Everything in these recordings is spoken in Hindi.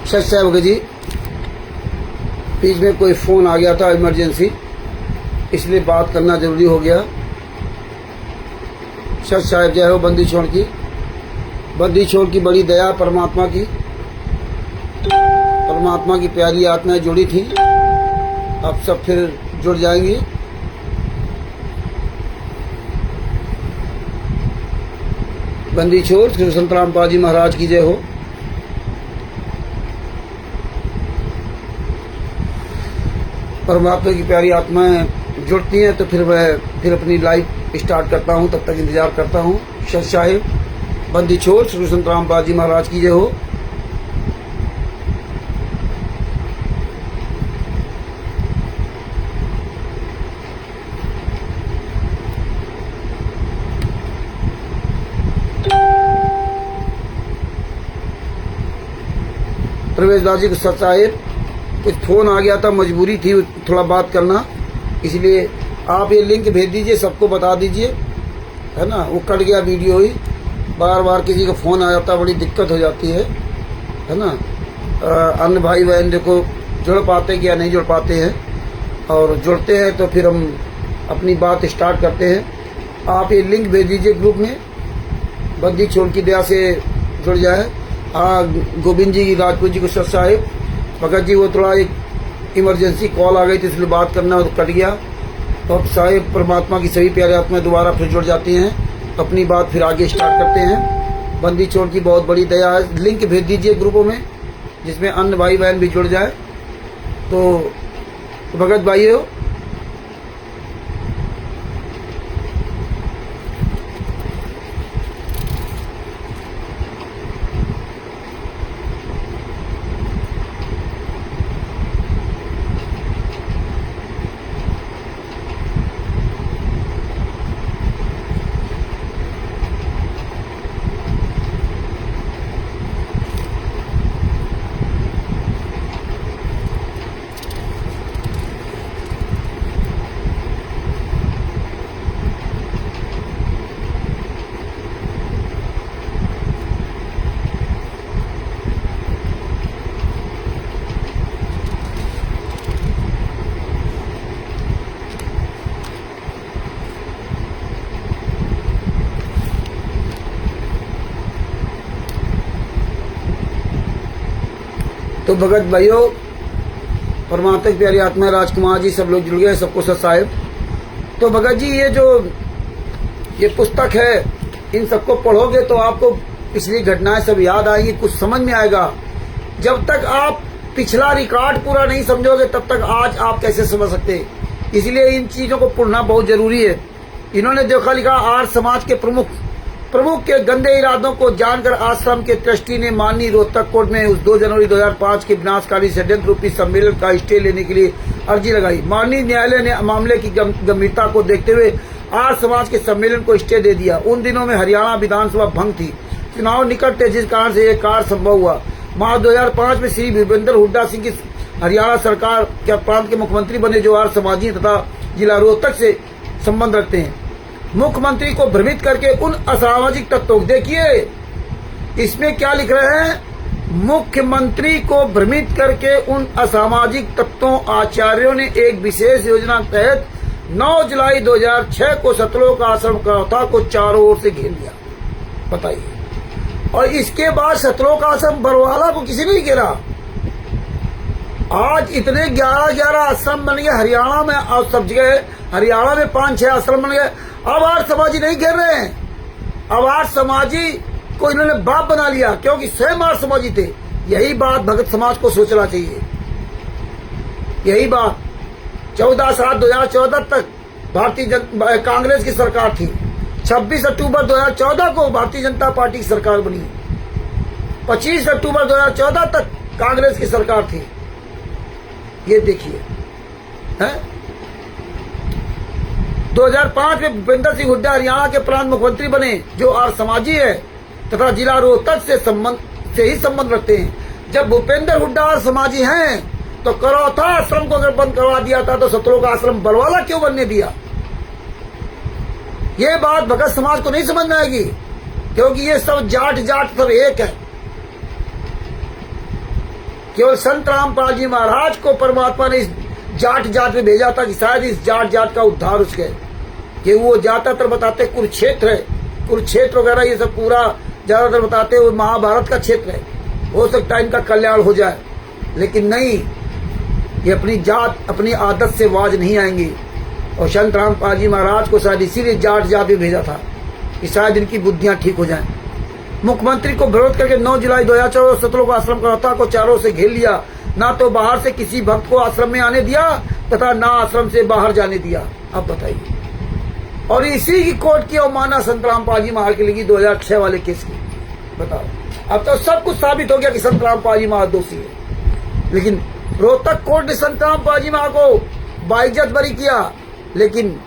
सच साहब जी, बीच में कोई फोन आ गया था इमरजेंसी, इसलिए बात करना जरूरी हो गया। सच साहब जय हो। बंदी छोड़ की, बंदी छोड़ की बड़ी दया परमात्मा की, परमात्मा की प्यारी आत्माएं जुड़ी थी, अब सब फिर जुड़ जाएंगी। बंदी छोड़ श्री संत रामपाल जी महाराज की जय हो। परमात्मा की प्यारी आत्माएं जुड़ती हैं तो फिर मैं अपनी लाइफ स्टार्ट करता हूं, तब तक इंतजार करता हूं। सच साहिब बंदी छोड़ श्री संत रामपाल जी महाराज की जय हो। प्रवेश बाजी को सच साहिब कुछ फोन आ गया था, मजबूरी थी थोड़ा बात करना, इसलिए आप ये लिंक भेज दीजिए, सबको बता दीजिए, है ना। वो कट गया वीडियो ही, बार बार किसी का फोन आ जाता, बड़ी दिक्कत हो जाती है ना। अन्य भाई बहन देखो जुड़ पाते कि या नहीं जुड़ पाते हैं, और जुड़ते हैं तो फिर हम अपनी बात स्टार्ट करते हैं। आप ये लिंक भेज दीजिए ग्रुप में, बंदी छोड़ की दया से जुड़ जाए। गोविंद जी राजपूत जी को सच साहिब, भगत जी वो थोड़ा एक इमरजेंसी कॉल आ गई थी, इसलिए बात करना कट गया। तो अब साहिब परमात्मा की सभी प्यारे आत्माएं दोबारा फिर जुड़ जाती हैं, अपनी बात फिर आगे स्टार्ट करते हैं। बंदी छोड़ की बहुत बड़ी दया है। लिंक भेज दीजिए ग्रुपों में, जिसमें अन्य भाई बहन भी जुड़ जाए। तो भगत भाई हो, तो भगत भाइयों, परमात्मा की प्यारी आत्मा राजकुमार जी सब लोग जुड़ गए, सबको सच साहिब। तो भगत जी ये पुस्तक है, इन सबको पढ़ोगे तो आपको पिछली घटनाएं सब याद आएंगी, कुछ समझ में आएगा। जब तक आप पिछला रिकॉर्ड पूरा नहीं समझोगे तब तक आज आप कैसे समझ सकते। इसलिए इन चीजों को पढ़ना बहुत जरूरी है। इन्होंने देखा लिखा आर्य समाज के प्रमुख के गंदे इरादों को जानकर आश्रम के ट्रस्टी ने माननीय रोहतक कोर्ट में उस 2 जनवरी 2005 के विनाशकारी षड्यंत्र रूपी सम्मेलन का स्टे लेने के लिए अर्जी लगाई। माननीय न्यायालय ने मामले की गंभीरता को देखते हुए आर्य समाज के सम्मेलन को स्टे दे दिया। उन दिनों में हरियाणा विधानसभा भंग थी, चुनाव निकट थे, जिस कारण से यह कार्य संभव हुआ। मार्च 2005 में श्री भूपेंद्र हुड्डा सिंह की हरियाणा सरकार के प्रांत के मुख्यमंत्री बने, जो आर्य समाजी तथा जिला रोहतक से संबंध रखते हैं। मुख्यमंत्री को भ्रमित करके उन असामाजिक तत्वों, देखिए इसमें क्या लिख रहे हैं, मुख्यमंत्री को भ्रमित करके उन असामाजिक तत्वों आचार्यों ने एक विशेष योजना के तहत 9 जुलाई 2006 को सतलोक आश्रम कौथा को चारों ओर से घेर लिया। बताइए। और इसके बाद सतलोक आश्रम बरवाला को किसी ने नहीं घेरा। आज इतने 11 आश्रम बन गए हरियाणा में, और सब जगह हरियाणा में 5-6 आश्रम बन गए। अब आर्य समाजी नहीं घेर रहे हैं, अब आर्य समाजी को इन्होंने बाप बना लिया, क्योंकि स्वयं आर्य समाजी थे। यही बात भगत समाज को सोचना चाहिए। यही बात 14/7/2014 तक कांग्रेस की सरकार थी। 26 अक्टूबर 2014 को भारतीय जनता पार्टी की सरकार बनी। 25 अक्टूबर 2014 तक कांग्रेस की सरकार थी। ये देखिए, है 2005 में भूपेंद्र सिंह हुड्डा हरियाणा के प्रांत मुख्यमंत्री बने, जो आर्य समाजी है तथा जिला रोहतक से ही संबंध रखते हैं। जब भूपेंद्र हुड्डा आर्य समाजी हैं तो करौथा आश्रम को अगर बंद करवा दिया था तो सतलोक आश्रम बरवाला क्यों बनने दिया। ये बात भगत समाज को नहीं समझ में आएगी, क्योंकि ये सब जाट सब एक है। केवल संत रामपाल जी महाराज को परमात्मा ने इस जाट जाट में भेजा था कि शायद इस जाट जाट का उद्धार उसके, कि वो ज्यादातर बताते कुरुक्षेत्र है, कुरुक्षेत्र वगैरह ये सब पूरा ज्यादातर बताते वो महाभारत का क्षेत्र है, हो सकता है इनका कल्याण हो जाए। लेकिन नहीं, ये अपनी जात अपनी आदत से बाज नहीं आएंगी। और संत रामपाल जी महाराज को शायद इसीलिए जाट जाट में भेजा था कि शायद इनकी बुद्धियां ठीक हो जाएं। मुख्यमंत्री को विरोध करके 9 जुलाई 2014 सतलोक आश्रम करौता को चारों से घेर लिया। ना तो बाहर से किसी भक्त को आश्रम में आने दिया तथा ना आश्रम से बाहर जाने दिया। अब बताइए, और इसी की कोर्ट की अवमानना संत रामपाल जी महाराज की लगी 2006 वाले केस की। बताओ, अब तो सब कुछ साबित हो गया कि संत रामपाल जी महाराज दोषी है। लेकिन रोहतक कोर्ट ने संत रामपाल जी महाराज को बाइज्जत बरी किया, लेकिन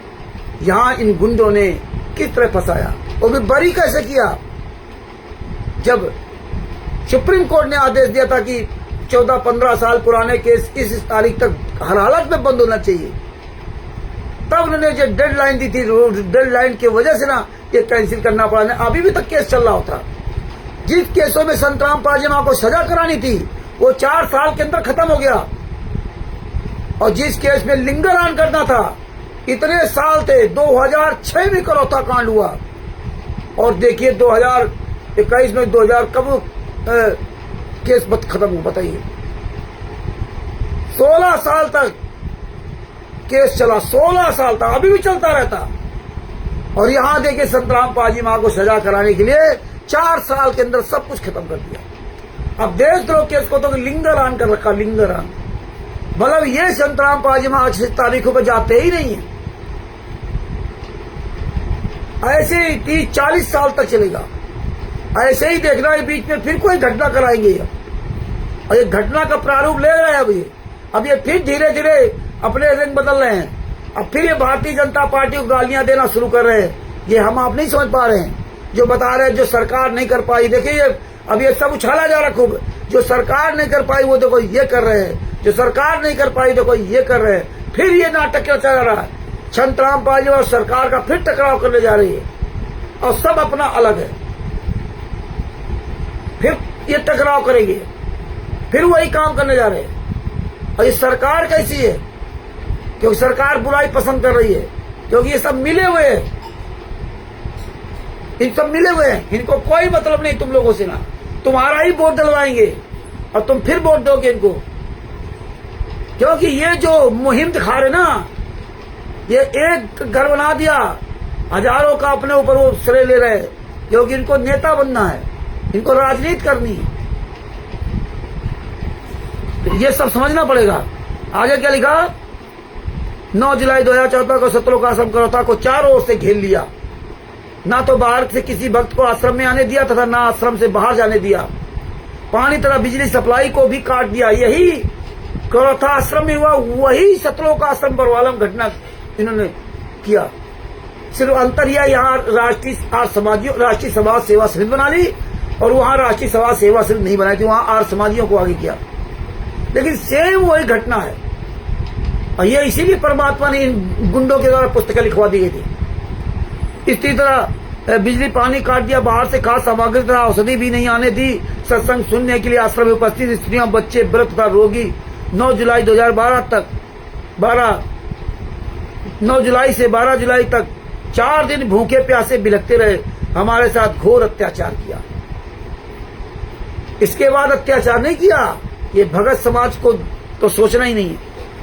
यहाँ इन गुंडों ने किस तरह फंसाया, वो भी बरी कैसे किया। जब सुप्रीम कोर्ट ने आदेश दिया था कि 14-15 साल पुराने केस इस तारीख तक हर हालत में बंद होना चाहिए, तब उन्होंने जो डेडलाइन दी थी, डेडलाइन की वजह से ना ये कैंसिल करना पड़ा। अभी भी तक केस चल रहा होता। जिस केसों में संत रामपाल जी महाराज को सजा करानी थी वो 4 साल के अंदर खत्म हो गया, और जिस केस में लिंगारान करना था इतने साल थे। 2006 में करौता कांड हुआ, और देखिए 2021 में 2000 कब केस खत्म हुआ बताइए। 16 साल तक केस चला, 16 साल तक अभी भी चलता रहता। और यहां देखिए संत रामपाल जी महाराज को सजा कराने के लिए 4 साल के अंदर सब कुछ खत्म कर दिया। अब देशद्रोह केस को तो लिंगारान कर रखा, लिंगारान। मतलब ये संत रामपाल जी महाराज इस तारीखों पर जाते ही नहीं है। ऐसे ही 30-40 साल तक चलेगा। ऐसे ही देखना है, बीच में फिर कोई घटना कराएंगे और ये घटना का प्रारूप ले रहे हैं। अब ये फिर धीरे धीरे अपने रंग बदल रहे हैं। अब फिर ये भारतीय जनता पार्टी को गालियां देना शुरू कर रहे हैं। ये हम आप नहीं समझ पा रहे हैं, जो बता रहे हैं जो सरकार नहीं कर पाई। देखिए अब ये सब उछाला जा रहा खूब, जो सरकार नहीं कर पाई वो देखो ये कर रहे हैं, जो सरकार नहीं कर पाई देखो ये कर रहे हैं। फिर ये नाटक क्या चल रहा है, संत रामपाल जी और सरकार का फिर टकराव करने जा रही है, और सब अपना अलग है। फिर ये टकराव करेंगे, फिर वही काम करने जा रहे हैं। और ये सरकार कैसी है, क्योंकि सरकार बुराई पसंद कर रही है, क्योंकि ये सब मिले हुए हैं, इन सब मिले हुए हैं। इनको कोई मतलब नहीं तुम लोगों से, ना तुम्हारा ही वोट डलवाएंगे और तुम फिर वोट दोगे इनको। क्योंकि ये जो मुहिम दिखा रहे ना, ये एक घर बना दिया, हजारों का अपने ऊपर वो श्रेय ले रहे हैं, क्योंकि इनको नेता बनना है, इनको राजनीति करनी है। ये सब समझना पड़ेगा। आगे क्या लिखा, 9 जुलाई 2014 को सतलोक आश्रम करौता को चारों ओर से घेर लिया। ना तो बाहर से किसी भक्त को आश्रम में आने दिया तथा ना आश्रम से बाहर जाने दिया। पानी तथा बिजली सप्लाई को भी काट दिया। यही करौता आश्रम में हुआ, वही सतलोक आश्रम बरवालम घटना इन्होंने किया। सिर्फ अंतर यह यहाँ राष्ट्रीय समाज सेवा समिति बना ली, और वहां राष्ट्रीय समाज सेवा समिति नहीं बनाई थी, वहां आर्य समाजियों को आगे किया। लेकिन सेम वही घटना है, और ये इसीलिए परमात्मा ने इन गुंडों के द्वारा पुस्तकें लिखवा दी गई थी। इसी तरह बिजली पानी काट दिया, बाहर से खास सामग्री तथा औषधि भी नहीं आने दी। सत्संग सुनने के लिए आश्रम में उपस्थित स्त्रियां, बच्चे, व्रत तथा रोगी 9 जुलाई 2012 तक 9 जुलाई से 12 जुलाई तक 4 दिन भूखे प्यासे बिलखते रहे। हमारे साथ घोर अत्याचार किया। इसके बाद अत्याचार नहीं किया। ये भगत समाज को तो सोचना ही नहीं है।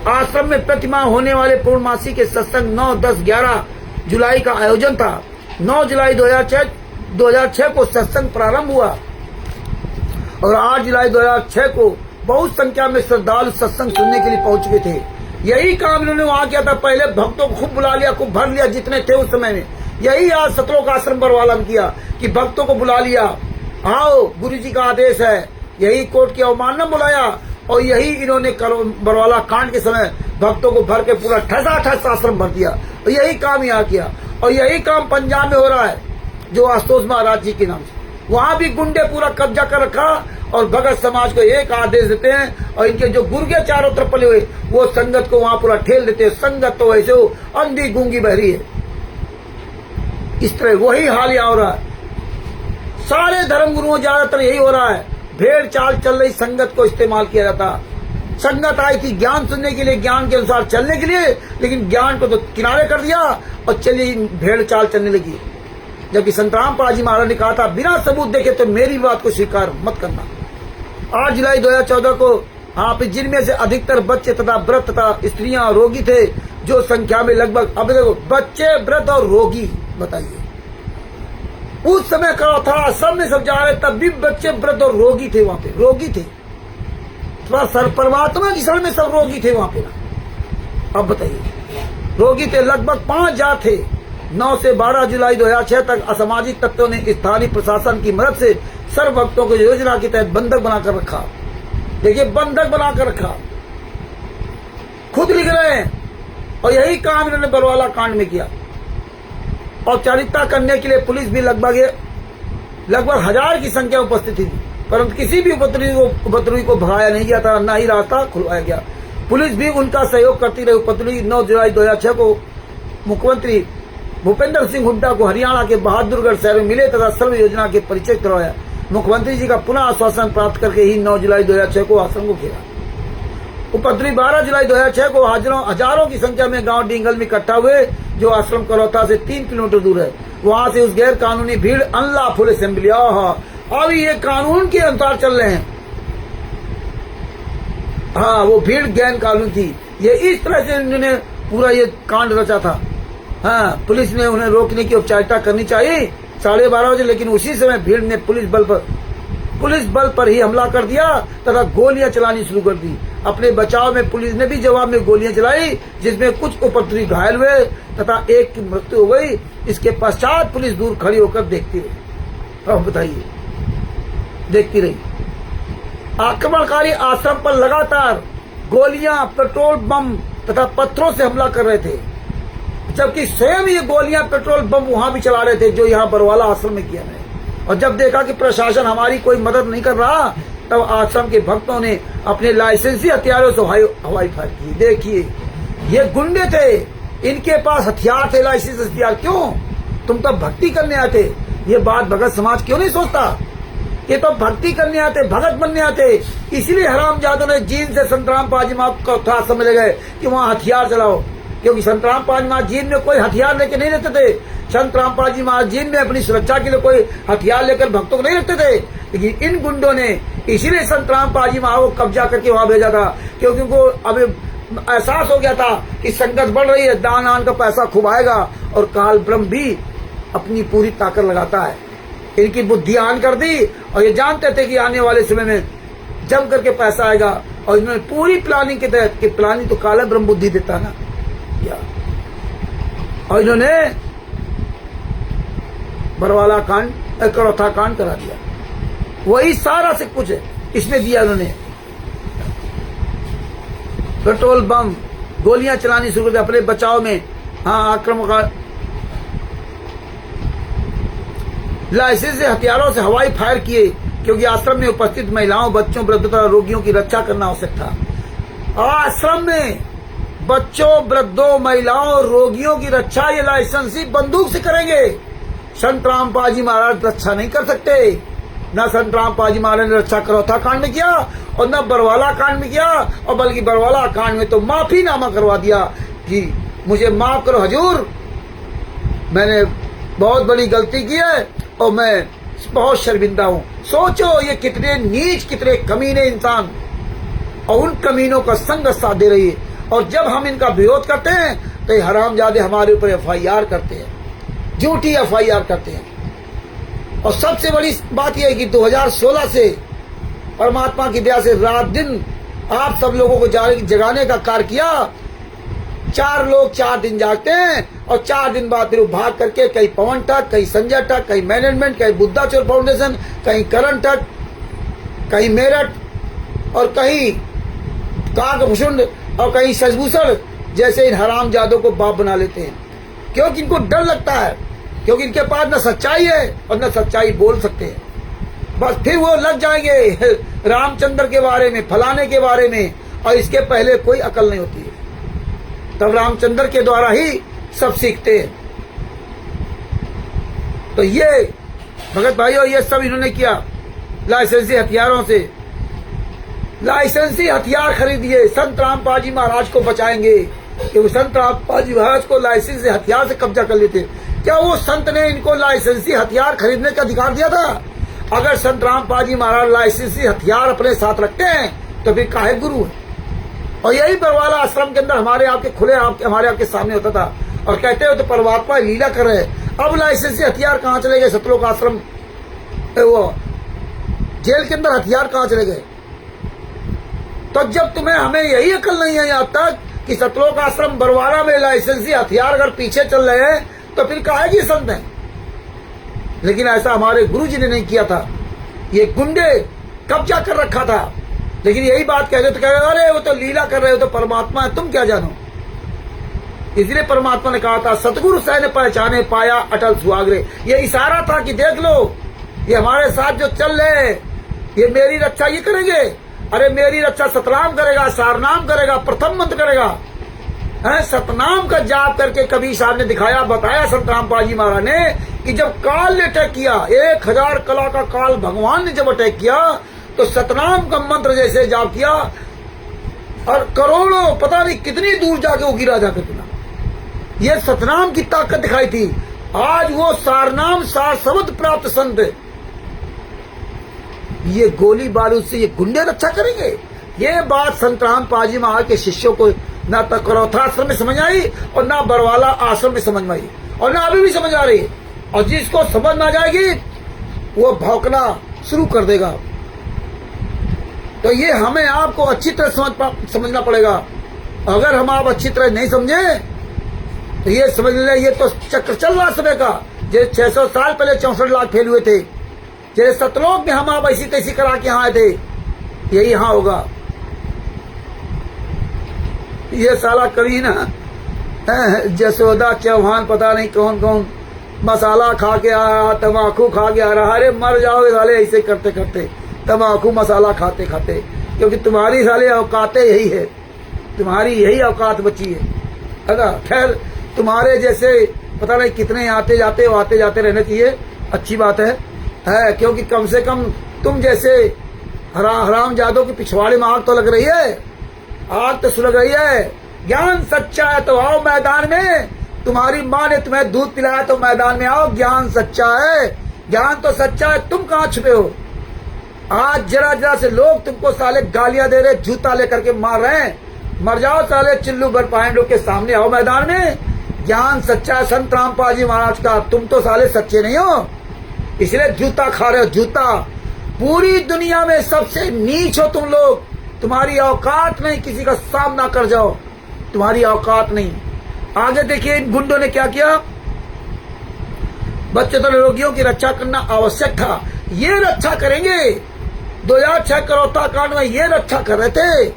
आश्रम में प्रतिमाह होने वाले पूर्णमासी के सत्संग 9, 10, 11 जुलाई का आयोजन था। 9 जुलाई 2006 को सत्संग प्रारंभ हुआ, और 8 जुलाई 2006 को बहुत संख्या में श्रद्धालु सत्संग सुनने के लिए पहुंच चुके थे। यही काम इन्होंने वहां किया था। पहले भक्तों को खूब बुला लिया, खूब भर लिया जितने थे उस समय में। यही आज सतलोक आश्रम बरवाला में किया कि भक्तों को बुला लिया, आओ गुरु जी का आदेश है। यही कोर्ट की अवमानना बुलाया, और यही इन्होंने बरवाला कांड के समय भक्तों को भर के पूरा ठस आश्रम भर दिया। और यही काम यहाँ किया, और यही काम पंजाब में हो रहा है, जो आशुतोष महाराज जी के नाम से। वहां भी गुंडे पूरा कब्जा कर रखा, और भगत समाज को एक आदेश देते हैं, और इनके जो गुर्गे चारों तरफ पले हुए वो संगत को वहां पूरा ठेल देते हैं। संगत तो वैसे हो अंधी गूंगी बहरी है। इस तरह वही हाल यहाँ हो रहा है। सारे धर्म गुरुओं ज्यादातर यही हो रहा है। भेड़ चाल चल रही संगत को इस्तेमाल किया जाता। संगत आई थी ज्ञान सुनने के लिए, ज्ञान के अनुसार चलने के लिए, लेकिन ज्ञान को तो किनारे कर दिया और चली भेड़ चाल चलने लगी। जबकि संतराम पाजी महाराज ने कहा था बिना सबूत देखे तो मेरी बात को स्वीकार मत करना। 8 जुलाई 2014 को आप जिनमें से अधिकतर बच्चे तथा व्रत तथा स्त्रियां रोगी थे, जो संख्या में लगभग, अब देखो बच्चे, व्रत और रोगी, बताइए उस समय कहा था सब में सब जा रहे, तब भी बच्चे, व्रत और रोगी थे, वहां पे रोगी थे। सर परमात्मा की शरण में सब रोगी थे वहां पे ना। अब बताइए रोगी थे, लगभग 5 जात थे। 9 से 12 जुलाई 2006 तक असामाजिक तत्वों ने स्थानीय प्रशासन की मदद से सर्व भक्तों को योजना के तहत बंधक बनाकर रखा। देखिए बंधक बनाकर रखा, खुद लिख रहे हैं। और यही काम इन्होंने बरवाला कांड में किया। औपचारिकता करने के लिए पुलिस भी लगभग 1000 की संख्या उपस्थित थी, परंतु किसी भी उपद्रवी को भगाया नहीं गया था, न ही रास्ता खुलवाया गया। पुलिस भी उनका सहयोग करती रही। उपद्रवी 9 जुलाई 2006 को मुख्यमंत्री भूपेंद्र सिंह हुड्डा को हरियाणा के बहादुरगढ़ शहर में मिले तथा सर्व योजना के परिचय करवाया। मुख्यमंत्री जी का पुनः आश्वासन प्राप्त करके ही 9 जुलाई 2006 को आश्रम को घेरा। उपद्रवी 12 जुलाई 2006 को हजारों की संख्या में गांव डिंगल में इकट्ठा हुए, जो आश्रम करौता से 3 किलोमीटर दूर है। वहां से उस गैर कानूनी भीड़ अनलॉफुल असेंबली, अब ये कानून के अनुसार चल रहे हैं। हाँ, वो भीड़ गैर कानून थी। ये इस तरह से इन्होंने पूरा ये कांड रचा था। हाँ, पुलिस ने उन्हें रोकने की औपचारिकता करनी चाहिए 12:30 बजे, लेकिन उसी समय भीड़ ने पुलिस बल पर ही हमला कर दिया तथा गोलियां चलानी शुरू कर दी। अपने बचाव में पुलिस ने भी जवाब में गोलियां चलाई, जिसमें कुछ उपद्रवी घायल हुए तथा एक की मृत्यु हो गई। इसके पश्चात पुलिस दूर खड़ी होकर देखती रही। अब बताइए, देखती रही। आक्रमणकारी आश्रम पर लगातार गोलियां, पेट्रोल बम तथा पत्थरों से हमला कर रहे थे, जबकि स्वयं ये गोलियां, पेट्रोल बम वहां भी चला रहे थे, जो यहाँ बरवाला आश्रम में किया गया। और जब देखा कि प्रशासन हमारी कोई मदद नहीं कर रहा, तब आश्रम के भक्तों ने अपने लाइसेंसी हथियारों से हवाई फायर की। देखिए ये गुंडे थे, इनके पास हथियार थे, लाइसेंस हथियार। क्यों? तुम तो भक्ति करने आते। ये बात भगत समाज क्यों नहीं सोचता? ये तो भक्ति करने आते, भगत बनने आते। इसीलिए हरामजादों ने जीन से संतराम पाजी माँ को त्रास समझ गए कि वहाँ हथियार चलाओ, क्योंकि संतराम पाजी महाराज जीन में कोई हथियार लेके नहीं रहते थे। संतराम पाजी महाराज जीन में अपनी सुरक्षा के लिए कोई हथियार लेकर भक्तों को नहीं रखते थे, लेकिन इन गुंडों ने इसीलिए संतराम पाजी महाराज को कब्जा करके वहां भेजा था, क्योंकि उनको अब एहसास हो गया था कि संकट बढ़ रही है, दान आन का पैसा खूब आएगा और काल ब्रह्म भी अपनी पूरी ताकत लगाता है। इनकी बुद्धि आन कर दी और ये जानते थे कि आने वाले समय में जम करके पैसा आएगा, और इन्होंने पूरी प्लानिंग के तहत, कि प्लानिंग तो काला ब्रह्म बुद्धि देता ना, और इन्होंने बरवाला कांड, करौथा कांड करा दिया। वही सारा से कुछ है इसमें दिया उन्होंने। पेट्रोल बम, गोलियां चलानी शुरू कर दी अपने बचाव में। हाँ, आक्रमण, लाइसेंस से हथियारों से हवाई फायर किए, क्योंकि आश्रम में उपस्थित महिलाओं, बच्चों, वृद्धों तथा रोगियों की रक्षा करना आवश्यक था। आश्रम में बच्चों, वृद्धों, महिलाओं, रोगियों की रक्षा ये लाइसेंसी बंदूक से करेंगे। संतराम पाजी महाराज रक्षा नहीं कर सकते। न संतराम पाजी महाराज ने रक्षा करौथा कांड में किया और न बरवाला कांड में किया, और बल्कि बरवाला कांड में तो माफीनामा करवा दिया कि मुझे माफ करो हजूर, मैंने बहुत बड़ी गलती की है और मैं बहुत शर्मिंदा हूँ। सोचो ये कितने नीच, कितने कमीने इंसान, और उन कमीनों का संग साथ दे रही है। और जब हम इनका विरोध करते हैं तो ये हरामजादे हमारे ऊपर FIR करते हैं, झूठी FIR करते हैं। और सबसे बड़ी बात यह है कि 2016 से परमात्मा की दया से रात दिन आप सब लोगों को जगाने का कार्य किया। 4 लोग 4 दिन जागते हैं और 4 दिन बाद फिर भाग करके कहीं पवन टक, कहीं संजय टक, कहीं मैनेजमेंट, कहीं बुद्धा चोर फाउंडेशन, कहीं करण टक, कहीं मेरठ और कहीं काकभूषण और कहीं सजभूषण जैसे इन हरामजादों को बाप बना लेते हैं, क्योंकि इनको डर लगता है, क्योंकि इनके पास न सच्चाई है और न सच्चाई बोल सकते हैं। बस फिर वो लग जाएंगे रामचंद्र के बारे में, फलाने के बारे में, और इसके पहले कोई अकल नहीं होती है। तब रामचंद्र के द्वारा ही सब सीखते हैं। तो ये भगत भाइयों, ये सब इन्होंने किया। लाइसेंसी हथियारों से। लाइसेंसी हथियार खरीदिए, संत रामपाल जी महाराज को बचाएंगे कि वो संत रामपाल जी महाराज को लाइसेंसी हथियार से कब्जा कर लेते। क्या वो संत ने इनको लाइसेंसी हथियार खरीदने का अधिकार दिया था? अगर संत रामपाल जी महाराज लाइसेंसी हथियार अपने साथ रखते हैं तो फिर काहे गुरु है? और यही बरवाला आश्रम के अंदर हमारे आपके खुले हमारे आपके सामने होता था और कहते हो तो परमात्मा लीला कर रहे हैं। अब लाइसेंसी हथियार कहाँ चले गए? सतलोक आश्रम वो जेल के अंदर हथियार कहाँ चले गए? तो जब तुम्हें हमें यही अकल नहीं है यहाँ तक कि सतलोक आश्रम बरवाला में लाइसेंसी हथियार अगर पीछे चल रहे हैं तो फिर काहे की संत है? लेकिन ऐसा हमारे गुरु जी ने नहीं किया था। ये गुंडे कब्जा कर रखा था। लेकिन यही बात कह रहे तो कह रहे अरे वो तो लीला कर रहे हो, तो परमात्मा है, तुम क्या जानो। इसलिए परमात्मा ने कहा था सतगुरु सह ने पहचाने पाया अटल सुहागरे। ये इशारा था कि देख लो ये हमारे साथ जो चल रहे ये मेरी रक्षा ये करेंगे। अरे मेरी रक्षा सतनाम करेगा, सारनाम करेगा, प्रथम मंत्र करेगा। सतनाम का जाप करके कबीर साहब ने दिखाया, बताया संत रामपाल जी महाराज ने कि जब काल ने अटैक किया, 1000 कला का काल भगवान ने जब अटैक किया तो सतनाम का मंत्र जैसे जाप किया और करोड़ों पता नहीं कितनी दूर जाके वो गिरा जाकर गिरा। ये सतनाम की ताकत दिखाई थी। आज वो सारनाम सार शब्द प्राप्त संत ये गोली बारूद से ये गुंडे रक्षा करेंगे। ये बात संत रामपाल जी महाराज के शिष्यों को ना तो करौथा आश्रम में समझ आई और ना बरवाला आश्रम में समझ आई और ना अभी भी समझ आ रही है। और जिसको समझ ना जाएगी वो भौंकना शुरू कर देगा। तो ये हमें आपको अच्छी तरह समझना पड़ेगा। अगर हम आप अच्छी तरह नहीं समझे तो ये समझ ले ये तो चक्र चल रहा समय का। जैसे 600 साल पहले 64 लाख फेल हुए थे, जैसे सतलोक में हम आप ऐसी तैसी करा के यहाँ आए थे, यही यहाँ होगा। ये साला कभी ना जसोदा चौहान पता नहीं कौन कौन मसाला खा के आया, तम्बाकू खा के आ रहा। अरे मर जाओगे साले ऐसे करते करते, तम्बाकू मसाला खाते खाते, क्योंकि तुम्हारी साले औकातें यही है, तुम्हारी यही औकात बची है ना। खैर तुम्हारे जैसे पता नहीं कितने आते जाते रहने चाहिए, अच्छी बात है क्योंकि कम से कम तुम जैसे हराम जादों की पिछवाड़े में आग तो लग रही है, आग तो सुलग रही है। ज्ञान सच्चा है तो आओ मैदान में। तुम्हारी माँ ने तुम्हें दूध पिलाया तो मैदान में आओ। ज्ञान सच्चा है, ज्ञान तो सच्चा है, तुम कहाँ छुपे हो? आज जरा जरा से लोग तुमको साले गालियां दे रहे, जूता लेकर के मार रहे हैं। मर जाओ साले चिल्लू भर पाएंडों के सामने, आओ मैदान में। ज्ञान सच्चा है संत रामपाल जी महाराज का, तुम तो साले सच्चे नहीं हो, इसलिए जूता खा रहे हो। जूता पूरी दुनिया में सबसे नीच हो तुम लोग, तुम्हारी औकात नहीं, किसी का सामना कर जाओ, तुम्हारी औकात नहीं। आगे देखिए इन गुंडों ने क्या किया। बच्चे तो रोगियों की रक्षा करना आवश्यक था, ये रक्षा करेंगे। 2006 करौता कांड में ये रक्षा कर रहे थे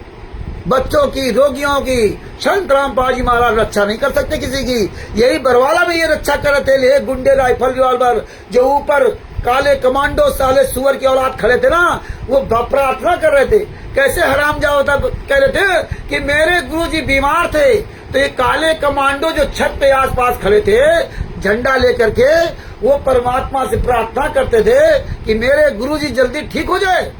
बच्चों की, रोगियों की। संत रामपाल जी महाराज रक्षा नहीं कर सकते किसी की। यही बरवाला में ये रक्षा कर रहे थे। ले गुंडे राइफल रिवॉल्वर जो ऊपर काले कमांडो साले सुअर की औलाद खड़े थे ना, वो प्रार्थना कर रहे थे। कैसे हराम जाओ था, कह रहे थे कि मेरे गुरुजी बीमार थे, तो ये काले कमांडो जो छत पे आसपास खड़े थे झंडा लेकर के, वो परमात्मा से प्रार्थना करते थे कि मेरे गुरुजी जल्दी ठीक हो जाए।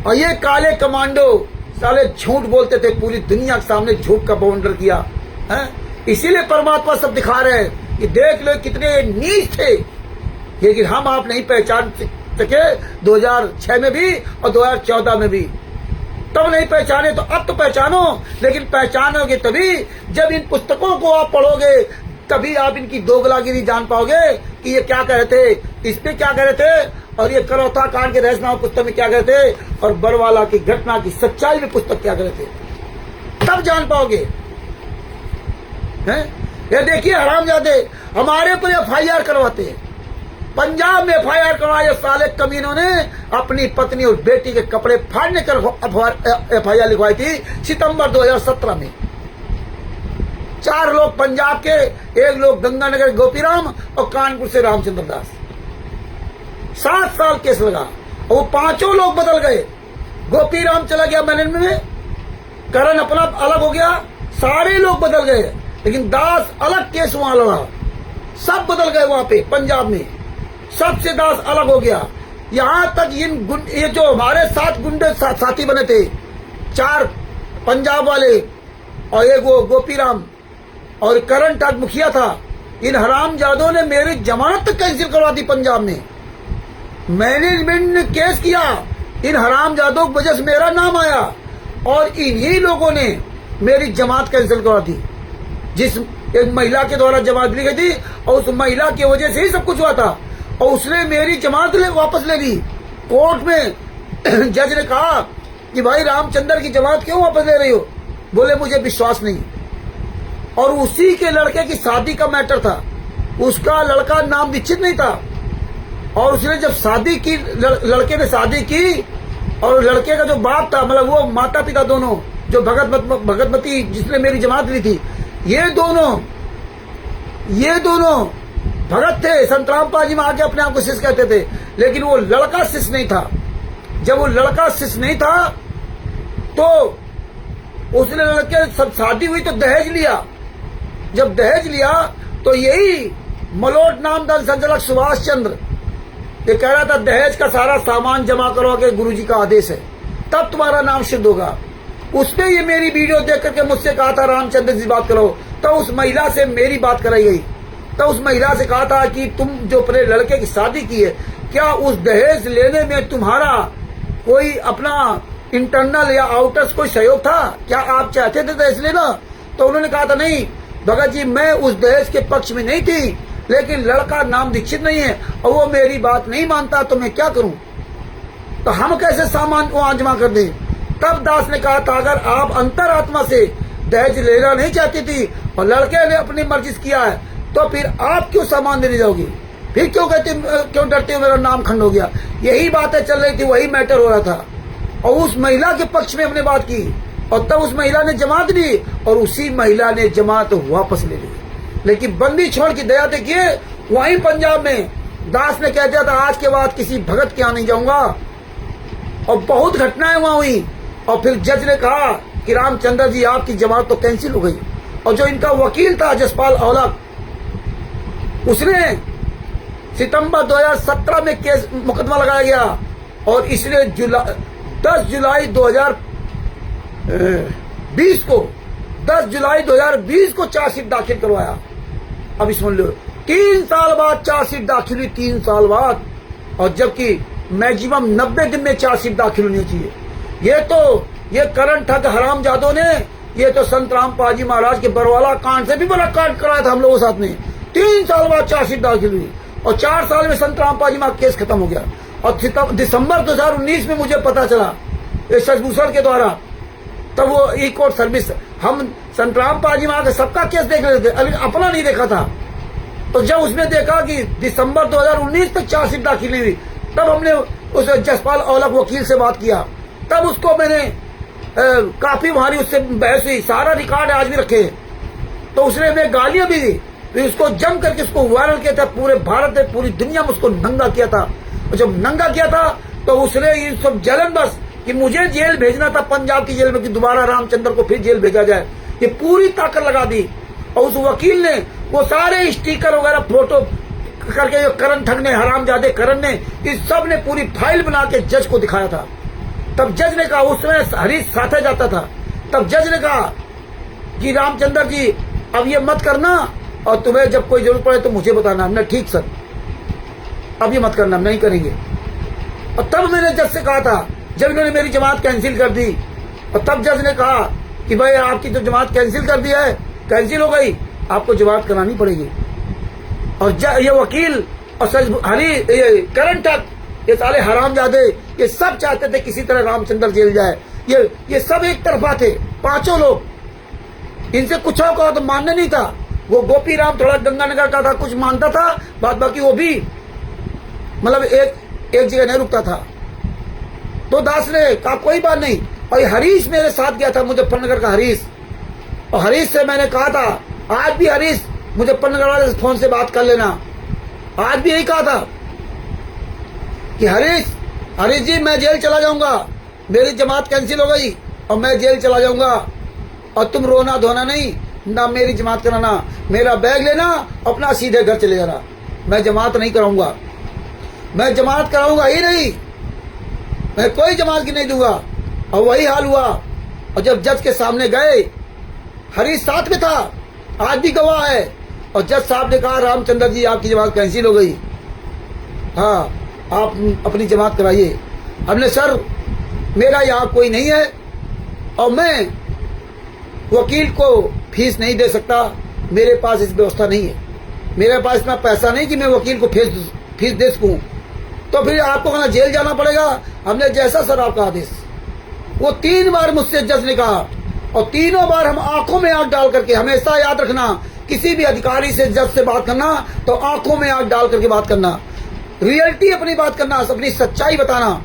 और ये काले कमांडो साले झूठ बोलते थे, पूरी दुनिया के सामने झूठ का बाउंडर किया है। इसीलिए परमात्मा सब दिखा रहे हैं कि देख लो कितने नीच थे। लेकिन हम आप नहीं पहचान सके 2006 में भी और 2014 में भी। तब नहीं पहचाने तो अब तो पहचानो। लेकिन पहचानोगे तभी जब इन पुस्तकों को आप पढ़ोगे, तभी आप इनकी दोगलागिरी जान पाओगे कि ये क्या कह रहे थे, इस पे क्या कह रहे थे, और ये करौता कांड के रहस्यनामा पुस्तक में क्या कह रहे थे, और बरवाला की घटना की सच्चाई में पुस्तक क्या कह रहे थे, तब जान पाओगे। हैं? ये देखिए हरामजादे हमारे पर FIR करवाते हैं। पंजाब में FIR करवाए साले कमीनों ने अपनी पत्नी और बेटी के कपड़े फाड़ने कर FIR लिखवाई थी सितंबर 2017 में। 4 लोग पंजाब के, 1 लोग गंगानगर गोपीराम और कानपुर से रामचंद्र दास। 7 साल केस लगा और वो 5 लोग बदल गए। गोपीराम चला गया मैनेजमेंट में, करण अपना अलग हो गया, सारे लोग बदल गए, लेकिन दास अलग केस वहां लड़ा। सब बदल गए वहां पे पंजाब में, सबसे दास अलग हो गया। यहाँ तक ये जो हमारे 7 गुंडे साथी बने थे, 4 पंजाब वाले और एक वो गोपीराम और करण टक मुखिया था, इन हरामजादों ने मेरी जमानत तक कैंसिल करवा दी पंजाब में। मैनेजमेंट ने केस किया, इन हरामजादों की वजह से मेरा नाम आया और इन्हीं लोगों ने मेरी जमानत कैंसिल करवा दी। जिस एक महिला के द्वारा जमानत ली गई थी और उस महिला की वजह से ही सब कुछ हुआ था, और उसने मेरी जमानत वापस ले ली कोर्ट में। जज ने कहा कि भाई रामचंद्र की जमानत क्यों वापस ले रही हो? बोले मुझे विश्वास नहीं। और उसी के लड़के की शादी का मैटर था, उसका लड़का नाम निश्चित नहीं था, और उसने जब शादी की, लड़के ने शादी की और लड़के का जो बाप था, मतलब वो माता पिता दोनों, जो भगतमती जिसने मेरी जमानत ली थी, ये दोनों भगत थे। संतराम पाजी में आके अपने आप को शिष्य कहते थे, लेकिन वो लड़का शिष्य नहीं था। जब वो लड़का शिष्य नहीं था तो उसने लड़के सब शादी हुई तो दहेज लिया। जब दहेज लिया तो यही मलोट नामदार संचालक सुभाष चंद्र ये कह रहा था दहेज का सारा सामान जमा करवा के गुरुजी का आदेश है, तब तुम्हारा नाम सिद्ध होगा। उसने ये मेरी वीडियो देख करके मुझसे कहा था रामचंद्र जी बात करो, तो उस महिला से मेरी बात कराई गई। तो उस महिला से कहा था कि तुम जो अपने लड़के की शादी की है, क्या उस दहेज लेने में तुम्हारा कोई अपना इंटरनल या आउटर्स कोई सहयोग था? क्या आप चाहते थे दहेज लेना? तो उन्होंने कहा था नहीं भगत जी, मैं उस दहेज के पक्ष में नहीं थी, लेकिन लड़का नाम दीक्षित नहीं है और वो मेरी बात नहीं मानता, तो मैं क्या करूं? तो हम कैसे सामान को जमा कर दें? तब दास ने कहा था अगर आप अंतरात्मा से दहेज लेना नहीं चाहती थी और लड़के ने अपनी मर्जी से किया है, तो फिर आप क्यों सामान देने जाओगी? फिर क्यों डरते हो मेरा नाम खंड हो गया? यही बातें चल रही थी, वही मैटर हो रहा था। और उस महिला के पक्ष में हमने बात की और तब उस महिला ने जमात ली और उसी महिला ने जमात वापस ले ली। लेकिन बंदी छोड़ की दया देखिए, वहीं पंजाब में दास ने कह दिया था आज के बाद किसी भगत के यहाँ नहीं जाऊंगा, और बहुत घटनाएं वहां हुई। और फिर जज ने कहा कि रामचंद्र जी आपकी जमानत तो कैंसिल हो गई। और जो इनका वकील था जसपाल औलख, उसने सितंबर 2017 में केस मुकदमा लगाया गया और इसने 10 जुलाई 2020 को चार्जशीट दाखिल करवाया। अब इसमें लो 3 साल बाद चार्जशीट दाखिल हुई, 3 साल बाद, और जबकि मैक्सिमम 90 दिन में चार्जशीट दाखिल होनी चाहिए। ये करण ठग हरामजादों ने ये तो संत रामपाल जी महाराज के बरवाला कांड से भी बड़ा कांड कराया था हम लोगों के साथ में। 3 साल बाद चार्जशीट दाखिल हुई और 4 साल में संत रामपाल जी महाराज केस खत्म हो गया। और दिसंबर 2019 में मुझे पता चला शशभूषण के द्वारा, तब वो ई कोर्ट सर्विस, हम संत रामपाल जी महाराज सबका केस देख रहे थे, लेकिन अपना नहीं देखा था। तो जब उसमें देखा कि दिसंबर 2019 तक चार्जशीट दाखिल हुई, तब हमने उस जसपाल औलख वकील से बात किया। तब उसको मैंने काफी हमारी उससे बहस हुई, सारा रिकॉर्ड आज भी रखे। तो उसने हमें गालियां भी दी, तो उसको जम करके उसको वायरल किया था, पूरे भारत में पूरी दुनिया में उसको नंगा किया था। और जब नंगा किया था तो उसने ये सब जलन बस कि मुझे जेल भेजना था, पंजाब की जेल में, कि दोबारा रामचंद्र को फिर जेल भेजा जाए, ये पूरी ताकत लगा दी। और उस वकील ने वो सारे स्टिकर वगैरह फोटो करके जो करण ठग ने, हरामजादे करण ने, इस सब ने पूरी फाइल बना के जज को दिखाया था। तब जज ने कहा, उसमें हरीश साथे जाता था, तब जज ने कहा कि रामचंद्र जी अब ये मत करना और तुम्हें जब कोई जरूरत पड़े तो मुझे बताना। हमने ठीक सर, अब ये मत करना, नहीं करेंगे। और तब मैंने जज से कहा था, जब इन्होंने मेरी जमात कैंसिल कर दी, और तब जज ने कहा कि भाई आपकी तो जमात कैंसिल कर दी है, कैंसिल हो गई, आपको जमात करानी पड़ेगी। और ये वकील और करण ठग, ये साले हरामजादे, ये सब चाहते थे किसी तरह रामचंद्र जेल जाए। ये सब एक तरफा थे, 5 लोग, इनसे कुछ कहो तो मानने नहीं था। वो गोपीराम थोड़ा गंगानगर का था, कुछ मानता था, बाद बाकी वो भी मतलब एक जगह नहीं रुकता था। तो दास ने कहा कोई बात नहीं। और हरीश मेरे साथ गया था, मुजफ्फरनगर का हरीश, और हरीश से मैंने कहा था, आज भी हरीश मुजफ्फरनगर वाले फोन से बात कर लेना, आज भी यही कहा था कि हरीश जी मैं जेल चला जाऊंगा, मेरी जमात कैंसिल हो गई और मैं जेल चला जाऊंगा, और तुम रोना धोना नहीं, ना मेरी जमात कराना, मेरा बैग लेना, अपना सीधे घर चले जाना, मैं जमात नहीं कराऊंगा। मैं जमानत कराऊंगा ही नहीं, मैं कोई जमानत की नहीं दूंगा। और वही हाल हुआ। और जब जज के सामने गए, हरीश साथ में था, आज भी गवाह है, और जज साहब ने कहा रामचंद्र जी आपकी जमानत कैंसिल हो गई, हाँ आप अपनी जमानत कराइए। हमने सर मेरा यहाँ कोई नहीं है और मैं वकील को फीस नहीं दे सकता, मेरे पास इस व्यवस्था नहीं है, मेरे पास इतना पैसा नहीं कि मैं वकील को फीस दे सकूं, तो फिर आपको कहना जेल जाना पड़ेगा। हमने जैसा सर आपका आदेश, वो 3 बार मुझसे जज ने कहा, और तीनों बार हम आंखों में आंख डाल करके, हमेशा याद रखना किसी भी अधिकारी से जज से बात करना तो आंखों में आंख डाल करके बात करना, रियलिटी अपनी बात करना, अपनी सच्चाई बताना।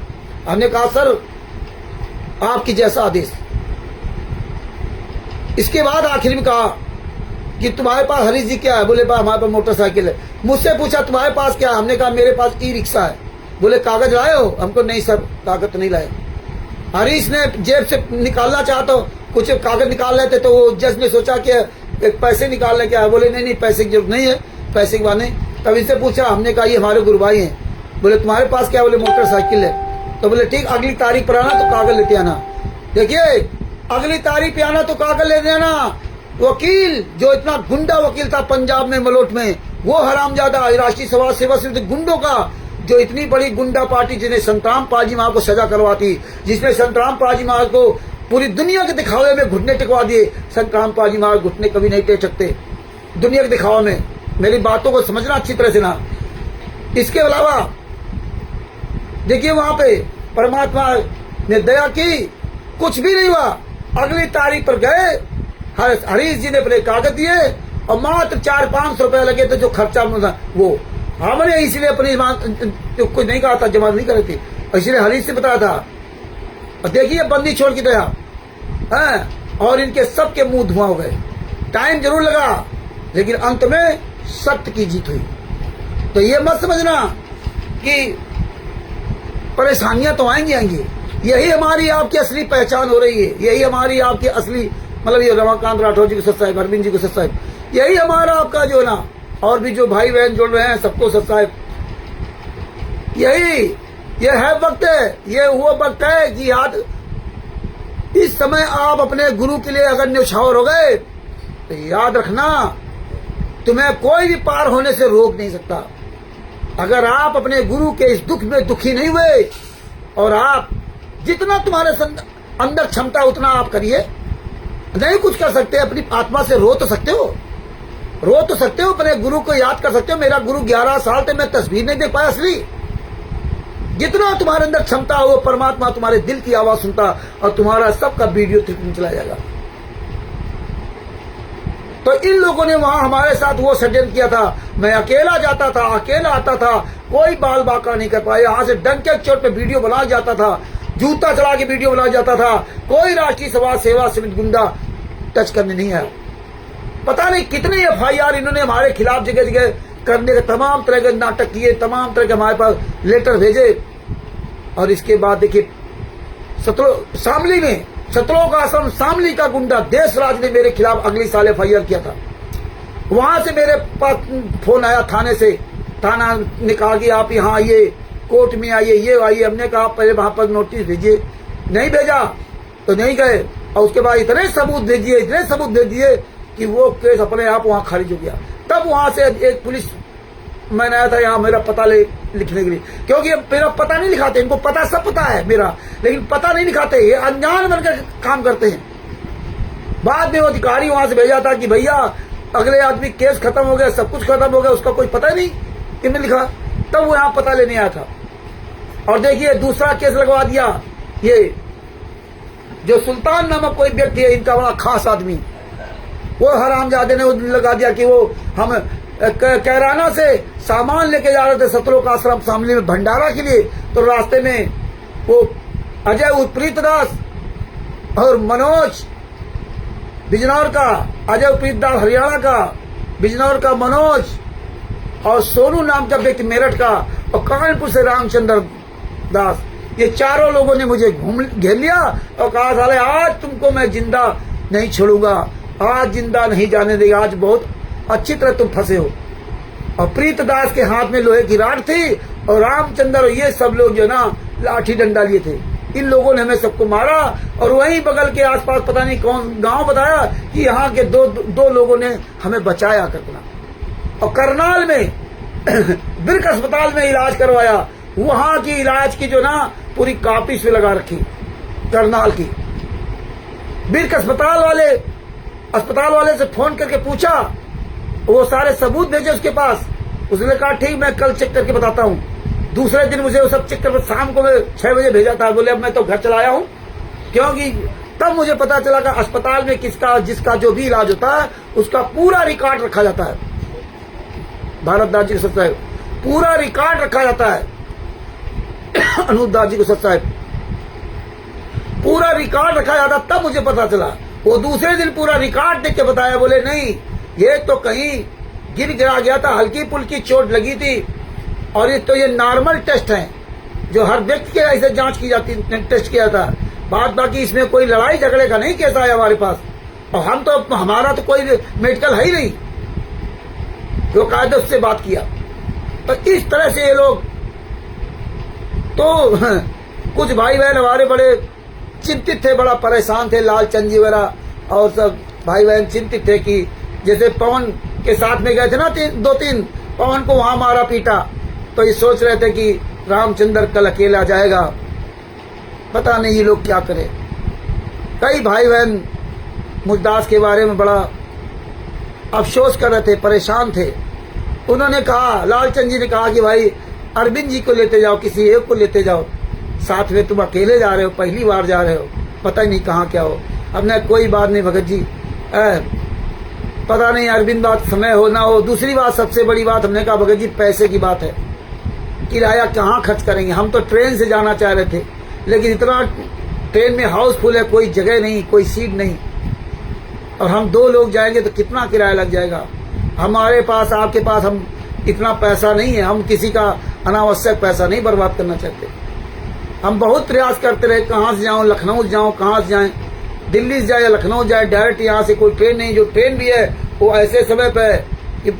हमने कहा सर आपकी जैसा आदेश। इसके बाद आखिर में कहा कि तुम्हारे पास हरीश जी क्या है? बोले बा हमारे पास मोटरसाइकिल है। मुझसे पूछा तुम्हारे पास क्या है? हमने कहा मेरे पास ई रिक्शा है। बोले कागज लाए हो? हमको नहीं सर कागज तो नहीं लाए। हरीश ने जेब से निकालना चाहा तो कुछ कागज निकाल रहे थे, तो वो जज ने सोचा कि एक पैसे निकालने क्या है। बोले नहीं पैसे की जरूरत नहीं है, पैसे की बात नहीं। तब इनसे पूछा, हमने कहा ये हमारे गुरु भाई हैं। बोले तुम्हारे पास क्या? बोले मोटरसाइकिल है। तो बोले ठीक अगली तारीख पर आना तो कागज लेते आना। देखिए अगली तारीख पे आना तो कागज लेते आना। वकील जो इतना गुंडा वकील था पंजाब में मलोट में, वो हरामजादा राष्ट्रीय समाज सेवा समिति गुंडों का, जो इतनी बड़ी गुंडा पार्टी जिन्हें संतराम पाजी माँ को सजा करवाती, जिसने संतराम पाजी माँ को पूरी दुनिया के दिखावे में घुटने टिकवा दिए। संतराम पाजी माँ घुटने कभी नहीं टेक सकते दुनिया के दिखावे में। मेरी बातों को समझना अच्छी तरह से ना। इसके अलावा देखिए वहां पे परमात्मा ने दया की, कुछ भी नहीं हुआ। अगली तारीख पर गए, हरीश जी ने अपने कागज दिए और मात्र 400-500 रुपए लगे थे जो खर्चा वो हमने इसलिए अपनी कुछ नहीं कहा था, जमा नहीं करे थे, इसलिए हरीश से बताया था। और देखिए बंदी छोड़ की दया है, और इनके सबके मुंह धुआं हो गए। टाइम जरूर लगा लेकिन अंत में सत्य की जीत हुई। तो ये मत समझना कि परेशानियां तो आएंगी। यही हमारी आपकी असली पहचान हो रही है, यही हमारी आपकी असली मतलब ये रमाकांत राठौर जी को सच साहिब, अरविंद जी को सच साहिब, यही हमारा आपका जो ना, और भी जो भाई बहन जुड़ रहे हैं सबको सच साहिब। यही ये है वक्त है, ये वो वक्त है कि याद इस समय आप अपने गुरु के लिए अगर न्यौछावर हो गए तो याद रखना तुम्हें कोई भी पार होने से रोक नहीं सकता। अगर आप अपने गुरु के इस दुख में दुखी नहीं हुए, और आप जितना तुम्हारे अंदर क्षमता उतना आप करिए। नहीं कुछ कर सकते, अपनी आत्मा से रो तो सकते हो, अपने गुरु को याद कर सकते हो। मेरा गुरु 11 साल तक मैं तस्वीर नहीं देख पाया असली। जितना तुम्हारे अंदर क्षमता हो, परमात्मा तुम्हारे दिल की आवाज सुनता और तुम्हारा सबका वीडियो में चला जाएगा। तो इन लोगों ने वहां हमारे साथ वो षड्यंत्र किया था। मैं अकेला जाता था, अकेला आता था, कोई बाल बाका नहीं कर पाया। यहाँ से डंके चोट पे वीडियो बनाया जाता था, जूता चला के वीडियो बनाया जाता था। कोई राष्ट्रीय समाज सेवा समिति गुंडा टच करने नहीं आया। पता नहीं कितने FIR इन्होंने हमारे खिलाफ जगह जगह करने के तमाम तरह के नाटक किए, तमाम तरह के हमारे पास लेटर भेजे। और इसके बाद देखिए शामली में सतलोक आश्रम शामली का गुंडा देशराज ने मेरे खिलाफ अगली साल FIR किया था। वहां से मेरे पास फोन आया थाने से, थाना ने कहा कि आप यहाँ आइए, कोर्ट में आइए, ये आइए। हमने कहा पहले वहां पर नोटिस भेजिए, नहीं भेजा तो नहीं गए। और उसके बाद इतने सबूत भेज दिए कि वो केस अपने आप वहां खारिज हो गया। तब वहां से एक पुलिस मैंने आया था यहाँ मेरा पता लिखने के लिए, क्योंकि मेरा पता नहीं लिखाते। इनको पता सब पता है मेरा, लेकिन पता नहीं लिखाते। ये अनजान बनकर काम करते हैं। बाद में वो अधिकारी वहां से भेजा था कि भैया अगले आदमी केस खत्म हो गया, सब कुछ खत्म हो गया, उसका कोई पता ही नहीं किसने लिखा। तब वो यहाँ पता लेने आया था। और देखिए दूसरा केस लगवा दिया। ये जो सुल्तान नामक कोई व्यक्ति है, इनका बड़ा खास आदमी, वो हरामजादे ने लगा दिया कि वो हम कैराना से सामान लेके जा रहे थे सतलोक आश्रम शामली में भंडारा के लिए। तो रास्ते में वो अजय उप्रीत दास और मनोज बिजनौर का, अजय उप्रीत दास हरियाणा का, बिजनौर का मनोज और सोनू नाम का व्यक्ति मेरठ का, और कानपुर से रामचंद्र दास, ये चारों लोगों ने मुझे घेर लिया और कहा साले आज तुमको मैं जिंदा नहीं छोड़ूंगा, आज जिंदा नहीं जाने देगा, आज बहुत अच्छी तरह तुम फंसे हो। और प्रीत दास के हाथ में लोहे की राड थी और रामचंद्र और ये सब लोग जो ना लाठी डंडा लिए थे, इन लोगों ने हमें सबको मारा। और वहीं बगल के आसपास पता नहीं कौन गांव बताया कि यहाँ के दो लोगों ने हमें बचाया करना। और करनाल में बिर्क अस्पताल में इलाज करवाया, वहां की इलाज की जो ना पूरी कॉपी से लगा रखी करनाल की। बिर्क अस्पताल वाले से फोन करके पूछा, वो सारे सबूत भेजे उसके पास। उसने कहा ठीक, मैं कल चेक करके बताता हूँ। दूसरे दिन मुझे वो सब चेक कर शाम को 6 बजे भेजा था। बोले अब मैं तो घर चला आया हूँ, क्योंकि तब मुझे पता चला कि अस्पताल में जिसका जो भी इलाज होता है उसका पूरा रिकॉर्ड रखा जाता है। भारत दास जी को सच साहेब पूरा रिकॉर्ड रखा जाता है। अनूप दास जी को सच साहेब पूरा रिकॉर्ड रखा जाता। तब मुझे पता चला। वो दूसरे दिन पूरा रिकॉर्ड देख के बताया, बोले नहीं ये तो कहीं गिर गिरा गया था, हल्की फुल्की चोट लगी थी, और ये नॉर्मल टेस्ट है जो हर व्यक्ति के ऐसे जांच की जाती, टेस्ट किया था। बाकी इसमें कोई लड़ाई झगड़े का नहीं केस आया हमारे पास, और हमारा तो कोई मेडिकल है ही नहीं जो कायदे उससे बात किया। तो इस तरह से ये लोग, तो कुछ भाई बहन हमारे बड़े चिंतित थे, बड़ा परेशान थे, लालचंद जी वगैरह और सब भाई बहन चिंतित थे कि जैसे पवन के साथ में गए थे ना 2-3, पवन को वहां मारा पीटा, तो ये सोच रहे थे कि रामचंद्र कल अकेला जाएगा, पता नहीं ये लोग क्या करें। कई भाई बहन मुजदास के बारे में बड़ा अफसोस कर रहे थे, परेशान थे। उन्होंने कहा, लालचंद जी ने कहा कि भाई अरविंद जी को लेते जाओ, किसी एक को लेते जाओ साथ में, तुम अकेले जा रहे हो, पहली बार जा रहे हो, पता ही नहीं कहाँ क्या हो। अब न कोई बात नहीं भगत जी, पता नहीं अरविंद बात समय हो ना हो। दूसरी बात, सबसे बड़ी बात, हमने कहा भगत जी पैसे की बात है, किराया कहाँ खर्च करेंगे। हम तो ट्रेन से जाना चाह रहे थे, लेकिन इतना ट्रेन में हाउसफुल है, कोई जगह नहीं, कोई सीट नहीं, और हम 2 लोग जाएंगे तो कितना किराया लग जाएगा। हमारे पास, आपके पास हम इतना पैसा नहीं है, हम किसी का अनावश्यक पैसा नहीं बर्बाद करना चाहते। हम बहुत प्रयास करते रहे, कहाँ से जाऊं, लखनऊ जाऊं, कहाँ से जाएं, दिल्ली से जाए या लखनऊ जाए, डायरेक्ट यहाँ से कोई ट्रेन नहीं। जो ट्रेन भी है वो ऐसे समय पे है कि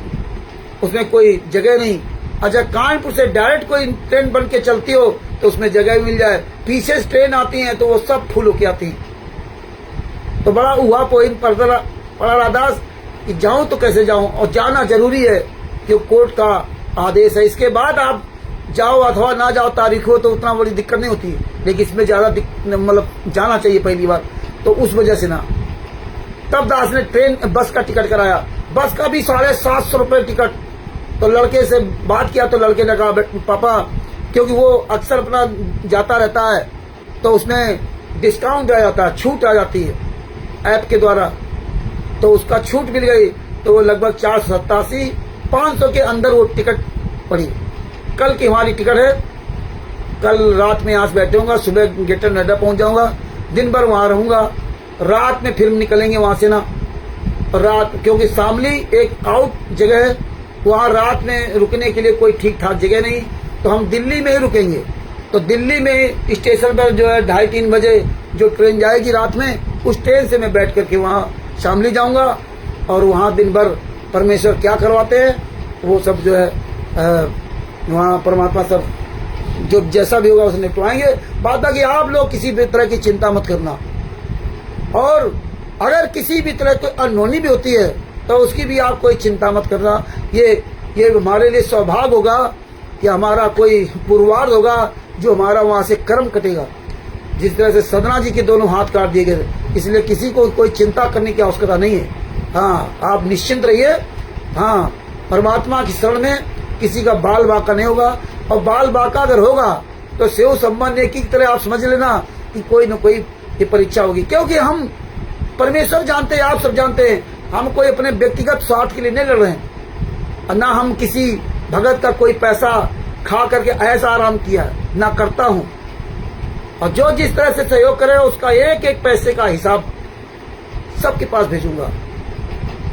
उसमें कोई जगह नहीं। अच्छा, कानपुर से डायरेक्ट कोई ट्रेन बन के चलती हो तो उसमें जगह भी मिल जाए, पीछे से ट्रेन आती है तो वो सब फुल होके आती है। तो बड़ा हुआ पोइन पड़ा रादास कि जाऊं तो कैसे जाऊं, और जाना जरूरी है कि कोर्ट का आदेश है। इसके बाद आप जाओ अथवा ना जाओ, तारीख हो तो उतना बड़ी दिक्कत नहीं होती, लेकिन इसमें ज्यादा मतलब जाना चाहिए पहली बार, तो उस वजह से ना। तब दास ने बस का टिकट कराया, बस का भी 750 रुपये टिकट। तो लड़के से बात किया तो लड़के ने कहा पापा, क्योंकि वो अक्सर अपना जाता रहता है तो उसमें डिस्काउंट आ जाता है, छूट आ जाती है ऐप के द्वारा, तो उसका छूट मिल गई। तो वो लगभग 487-500 के अंदर वो टिकट पड़ी। कल की हमारी टिकट है, कल रात में यहाँ से बैठे होगा, सुबह ग्रेटर नोएडा पहुंच जाऊंगा, दिन भर वहां रहूंगा, रात में फिर निकलेंगे वहां से ना। रात, क्योंकि शामली एक आउट जगह है, वहां रात में रुकने के लिए कोई ठीक ठाक जगह नहीं, तो हम दिल्ली में ही रुकेंगे। तो दिल्ली में स्टेशन पर जो है 2:30-3 बजे जो ट्रेन जाएगी रात में, उस ट्रेन से मैं बैठ करके वहां शामली जाऊंगा, और वहां दिन भर परमेश्वर क्या करवाते हैं वो सब जो है वहां परमात्मा सब जो जैसा भी होगा उसे निपटवाएंगे। बात है कि आप लोग किसी भी तरह की चिंता मत करना, और अगर किसी भी तरह की अनहोनी भी होती है तो उसकी भी आप कोई चिंता मत करना। ये हमारे लिए सौभाग्य होगा कि हमारा कोई पुरवार होगा जो हमारा वहां से कर्म कटेगा। जिस तरह से सदना जी के दोनों हाथ काट दिए गए, इसलिए किसी को कोई चिंता करने की आवश्यकता नहीं है। हाँ, आप निश्चिंत रहिए। हाँ, परमात्मा की शरण में किसी का बाल बाका नहीं होगा, और बाल बाका अगर होगा तो सेव संबंध एक ही तरह आप समझ लेना कि कोई न कोई ये परीक्षा होगी। क्योंकि हम परमेश्वर जानते हैं, आप सब जानते हैं, हम कोई अपने व्यक्तिगत स्वार्थ के लिए नहीं लड़ रहे हैं, और ना हम किसी भगत का कोई पैसा खा करके ऐसा आराम किया, ना करता हूं। और जो जिस तरह से सहयोग करे उसका एक एक पैसे का हिसाब सबके पास भेजूंगा,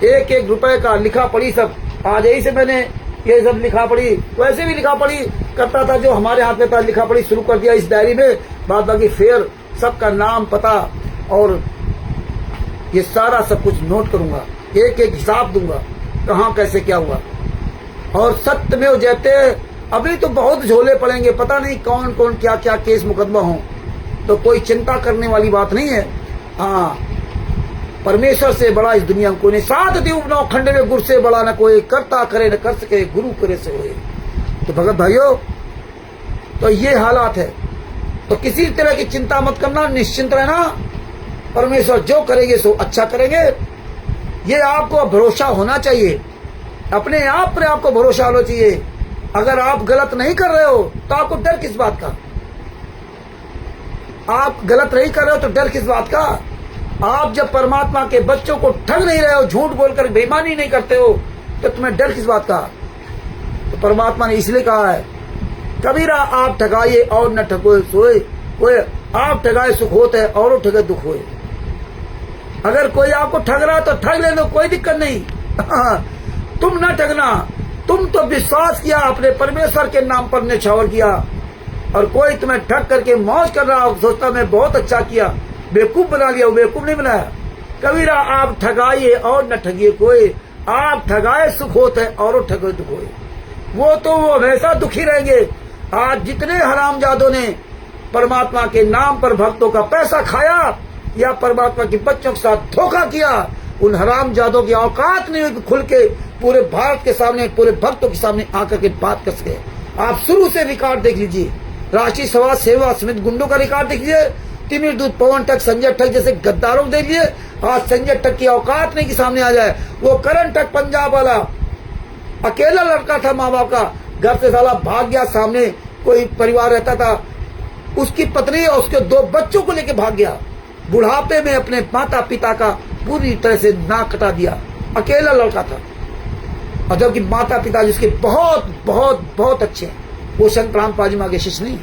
एक एक रुपए का लिखा पढ़ी सब। आज यही से मैंने ये सब लिखा पढ़ी, वैसे भी लिखा पढ़ी करता था, जो हमारे हाथ में था लिखा पढ़ी शुरू कर दिया इस डायरी में। बाद बाकी फिर सबका नाम पता और ये सारा सब कुछ नोट करूंगा, एक एक हिसाब दूंगा कहाँ कैसे क्या हुआ। और सत्यमेव जयते, अभी तो बहुत झोले पड़ेंगे, पता नहीं कौन कौन क्या क्या केस मुकदमा हो, तो कोई चिंता करने वाली बात नहीं है। हाँ, परमेश्वर से बड़ा इस दुनिया में कोई नहीं। 7 दीप 9 खंड में गुरु से बड़ा न कोई, करता करे न कर सके, गुरु करे से होए। तो भगत भाइयों, तो ये हालात है, तो किसी तरह की चिंता मत करना, निश्चिंत रहना। परमेश्वर जो करेंगे सो अच्छा करेंगे, ये आपको भरोसा होना चाहिए। अपने आप पर आपको भरोसा होना चाहिए। अगर आप गलत नहीं कर रहे हो तो आपको डर किस बात का? आप गलत नहीं कर रहे हो तो डर किस बात का? आप जब परमात्मा के बच्चों को ठग नहीं रहे हो, झूठ बोलकर बेईमानी नहीं करते हो, तो तुम्हें डर किस बात का? तो परमात्मा ने इसलिए कहा है, कबीरा आप ठगाइए और न ठगोए सोए, कोई आप ठगाए सुख होते है और ठगे दुख होए। अगर कोई आपको ठग रहा तो ठग ले लो, कोई दिक्कत नहीं। तुम न ठगना, तुम तो विश्वास किया, अपने परमेश्वर के नाम पर निछावर किया, और कोई तुम्हें ठग करके मौज कर रहा हो, सोचता मैं बहुत अच्छा किया, बेवकूफ बना लिया। वो बेवकूफ नहीं बनाया। कबीरा आप ठगाइए और न ठगिए कोई, आप ठगाए सुख होते है और ठगे दुख होए। वो तो वो हमेशा दुखी रहेंगे। आज जितने हरामजादों ने परमात्मा के नाम पर भक्तों का पैसा खाया या परमात्मा के बच्चों के साथ धोखा किया, उन हरामजादों की औकात नहीं हुई खुल के पूरे भारत के सामने, पूरे भक्तों के सामने आकर के बात कर सके। आप शुरू से रिकॉर्ड देख लीजिए, राष्ट्रीय सभा सेवा समिति गुंडों का रिकॉर्ड देख लीजिए, तिमिर दूत पवन ठग, संजय ठग जैसे गद्दारों को देख लीजिए। आज संजय ठग की औकात नहीं कि सामने आ जाए। वो करण ठग पंजाब वाला अकेला लड़का था, माँ बाप का घर से साला भाग गया। सामने कोई परिवार रहता था, उसकी पत्नी और उसके 2 बच्चों को लेकर भाग गया। बुढ़ापे में अपने माता पिता का पूरी तरह से नाक कटा दिया। अकेला लड़का था, और जबकि माता पिता जिसके बहुत बहुत बहुत अच्छे हैं, वो संत राम पाजी के शिष्य नहीं।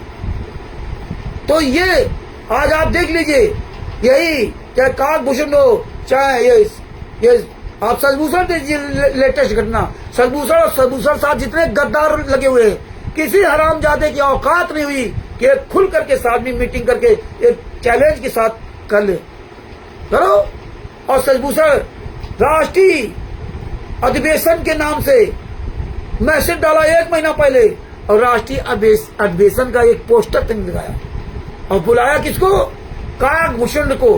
तो ये आज आप देख लीजिए, यही चाहे काकभूषण हो, चाहे ये आप सजभूषण देखिए, लेटेस्ट घटना। सजभूषण और सजभूषण साथ जितने गद्दार लगे हुए हैं, किसी हरामजादे की औकात नहीं हुई कि खुल करके साथ में मीटिंग करके एक चैलेंज के साथ कर ले, करो। और सजभूषण राष्ट्रीय अधिवेशन के नाम से मैसेज डाला 1 महीना पहले, और राष्ट्रीय अधिवेशन का एक पोस्टर तक लगाया, और बुलाया किसको? काकभूषण को।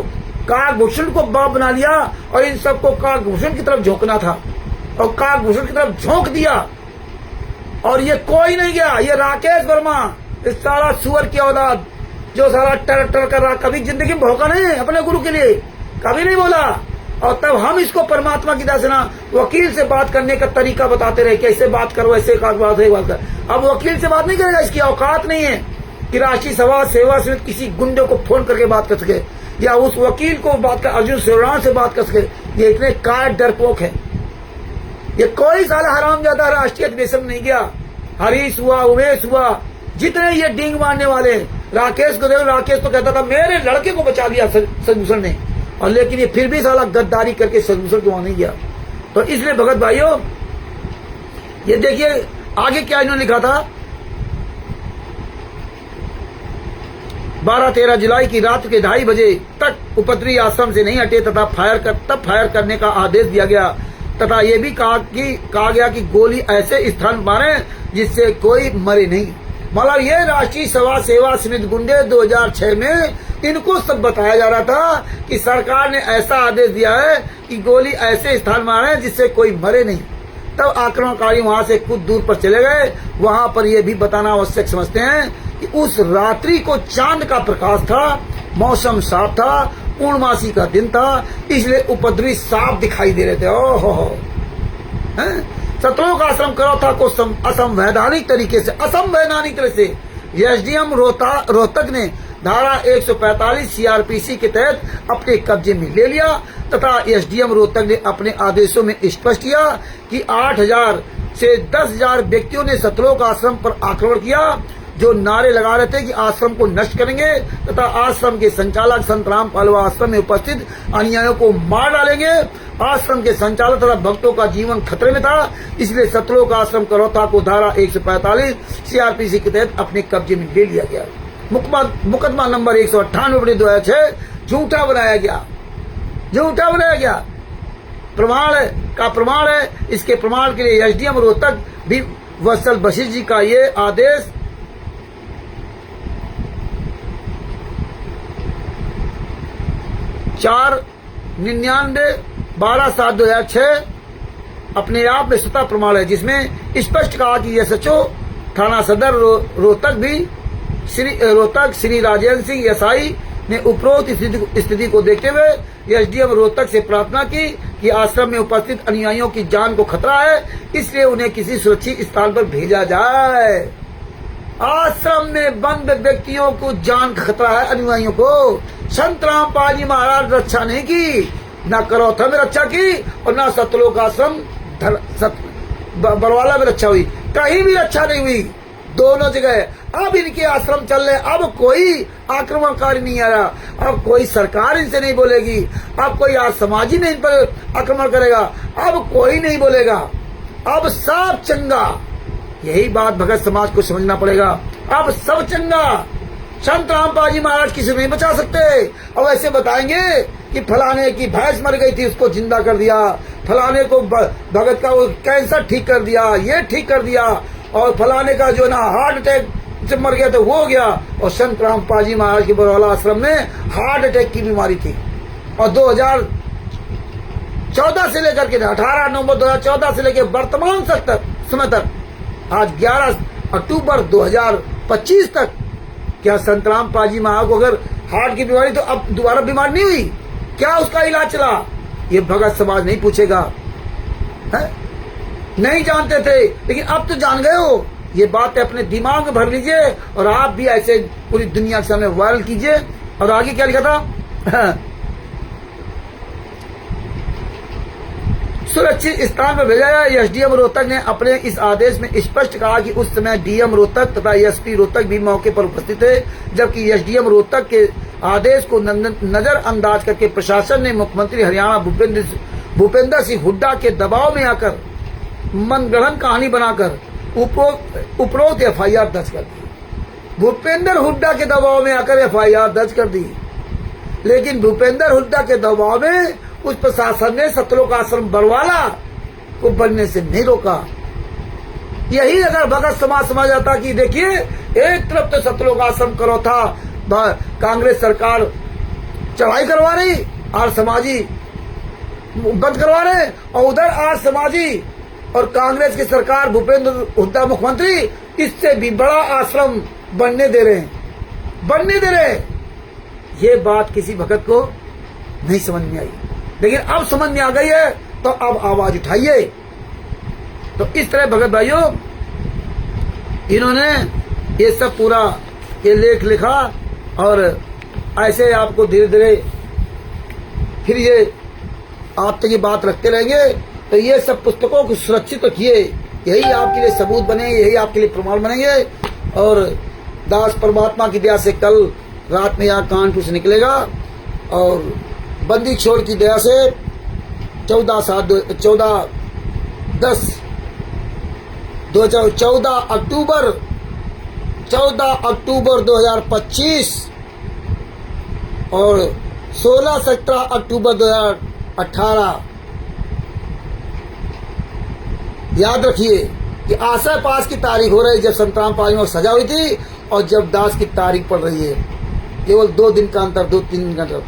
काकभूषण को बाप बना लिया, और इन सबको काकभूषण की तरफ झोंकना था, और काकभूषण की तरफ झोंक दिया। और ये कोई नहीं गया, ये राकेश वर्मा, इस सारा सुअर की औलाद जो सारा टर कर रहा, कभी जिंदगी में भौंका नहीं अपने गुरु के लिए, कभी नहीं बोला। और तब हम इसको परमात्मा की दर्शना वकील से बात करने का तरीका बताते रहे, कैसे बात करो, ऐसे बात कर। अब वकील से बात नहीं करेगा, इसकी औकात नहीं है कि राष्ट्रीय सभा सेवा समिति किसी गुंडे को फोन करके बात कर सके, या उस वकील को बात कर, अर्जुन शिवराम से बात कर सके। ये इतने काय डरपोक है। ये कोई साला हरामजादा राष्ट्रीय अधिवेशन नहीं गया। हरीश हुआ, उमेश हुआ, जितने ये डिंग मारने वाले, राकेश को देखो, राकेश तो कहता था मेरे लड़के को बचा लिया सजभूषण ने, और लेकिन ये फिर भी साला गद्दारी करके सजभूषण को वहां नहीं गया। तो इसलिए भगत भाइयों, ये देखिए आगे क्या इन्होंने लिखा था। 12-13 जुलाई की रात के 2:30 बजे तक उपद्रवी आश्रम से नहीं हटे, तथा फायर करने का आदेश दिया गया, तथा ये भी कहा गया कि गोली ऐसे स्थान मारे जिससे कोई मरे नहीं। मतलब ये राष्ट्रीय सभा सेवा समिति गुंडे 2006 में इनको सब बताया जा रहा था कि सरकार ने ऐसा आदेश दिया है कि गोली ऐसे स्थान मारे जिससे कोई मरे नहीं। तब आक्रमणकारी वहां से कुछ दूर पर चले गए। वहां पर यह भी बताना आवश्यक समझते हैं कि उस रात्रि को चांद का प्रकाश था, मौसम साफ था, पूर्णमासी का दिन था, इसलिए उपद्रवी साफ दिखाई दे रहे थे। ओहो, सतलोक आश्रम करौथा को असंवैधानिक तरीके से एसडीएम रोहतक ने धारा 145 सीआरपीसी के तहत अपने कब्जे में ले लिया, तथा एसडीएम रोहतक ने अपने आदेशों में स्पष्ट किया कि 8000 से 10,000 व्यक्तियों ने सतलोक आश्रम पर आक्रमण किया, जो नारे लगा रहे थे कि आश्रम को नष्ट करेंगे, तथा आश्रम के संचालक संत राम पालवा आश्रम में उपस्थित अनुयायियों को मार डालेंगे। आश्रम के संचालक तथा भक्तों का जीवन खतरे में था, इसलिए सतलोक आश्रम करौथा को धारा 145 सीआरपीसी के तहत अपने कब्जे में ले लिया गया। मुकदमा नंबर 198/2006 झूठा बनाया गया। प्रमाण है। इसके प्रमाण के लिए एसडीएम रोहतक भी वत्सल बशीर जी का ये आदेश 4/99/12/7/2006 अपने आप में स्वतः प्रमाण है, जिसमें स्पष्ट कहा कि एसएचओ थाना सदर रोहतक श्री राजेंद्र सिंह एसआई ने उपरोक्त स्थिति को देखते हुए एसडीएम रोहतक से प्रार्थना की कि आश्रम में उपस्थित अनुयायियों की जान को खतरा है, इसलिए उन्हें किसी सुरक्षित स्थान पर भेजा जाए। आश्रम में बंद व्यक्तियों को जान का खतरा है, अनुयायियों को। संत रामपाल जी महाराज रक्षा नहीं की, न करौथा में रक्षा की और न सतलोक आश्रम बरवाला में रक्षा हुई, कहीं भी रक्षा नहीं हुई, दोनों जगह। अब इनके आश्रम चल रहे, अब कोई आक्रमणकारी नहीं आ रहा, अब कोई सरकार इनसे नहीं बोलेगी, अब कोई आज समाजी नहीं इन पर आक्रमण करेगा, अब कोई नहीं बोलेगा, अब सब चंगा। यही बात भगत समाज को समझना पड़ेगा, अब सब चंगा। संत रामपाल जी महाराज किसी नहीं बचा सकते। अब ऐसे बताएंगे कि फलाने की भैंस मर गई थी, उसको जिंदा कर दिया, फलाने को भगत का वो कैंसर ठीक कर दिया, ये ठीक कर दिया, और फलाने का जो ना हार्ट अटैक से मर गया तो वो हो गया। और संत रामपाल जी महाराज के बरौला आश्रम में हार्ट अटैक की बीमारी थी, और 2014 से लेकर के 18 नवंबर 2014 से लेकर वर्तमान समय तक आज 11 अक्टूबर 2025 तक क्या संत रामपाल जी महाराज को अगर हार्ट की बीमारी तो अब दोबारा बीमार नहीं हुई, क्या उसका इलाज चला? ये भगत समाज नहीं पूछेगा, है? नहीं जानते थे, लेकिन अब तो जान गए हो। ये बात अपने दिमाग में भर लीजिए और आप भी ऐसे पूरी दुनिया के सामने वायरल कीजिए। और आगे क्या लिखा था? सुरक्षित स्थान पर भेजा गया। एसडीएम रोहतक ने अपने इस आदेश में स्पष्ट कहा कि उस समय डीएम रोहतक तथा एसपी रोहतक भी मौके पर उपस्थित थे, जबकि एसडीएम रोहतक के आदेश को नजरअंदाज करके प्रशासन ने मुख्यमंत्री हरियाणा भूपेंद्र सिंह हुड्डा के दबाव में आकर मनगढ़ंत कहानी बनाकर उपरोक्त एफआईआर दर्ज कर दी। भूपेंद्र हुड्डा के दबाव में आकर एफआईआर दर्ज कर दी, लेकिन भूपेंद्र हुड्डा के दबाव में उस प्रशासन ने सतलोक आश्रम बरवाला को बनने से नहीं रोका। यही अगर भगत समाज समझ आता कि देखिए एक तरफ तो सतलोक आश्रम करो था, कांग्रेस सरकार चढ़ाई करवा रही और समाजी बंद करवा रहे, और उधर आज समाजी और कांग्रेस की सरकार भूपेंद्र हुड्डा मुख्यमंत्री इससे भी बड़ा आश्रम बनने दे रहे। ये बात किसी भगत को नहीं समझ में आई, लेकिन अब समझ में आ गई है, तो अब आवाज उठाइए। तो इस तरह भगत भाइयों इन्होंने ये सब पूरा ये लेख लिखा, और ऐसे आपको धीरे धीरे फिर ये आप तक ये बात रखते रहेंगे। तो ये सब पुस्तकों को सुरक्षित रखिए, यही आपके लिए सबूत बनेंगे, यही आपके लिए प्रमाण बनेंगे। और दास परमात्मा की दया से कल रात में यहाँ कानपुर से निकलेगा, और बंदी छोड़ की दया से 14 अक्टूबर 2025 और 16-17 अक्टूबर 2018 याद रखिए कि आशा पास की तारीख हो रही जब संत रामपाल में सजा हुई थी, और जब दास की तारीख पड़ रही है। केवल 2 दिन का अंतर, 2-3 दिन का अंतर।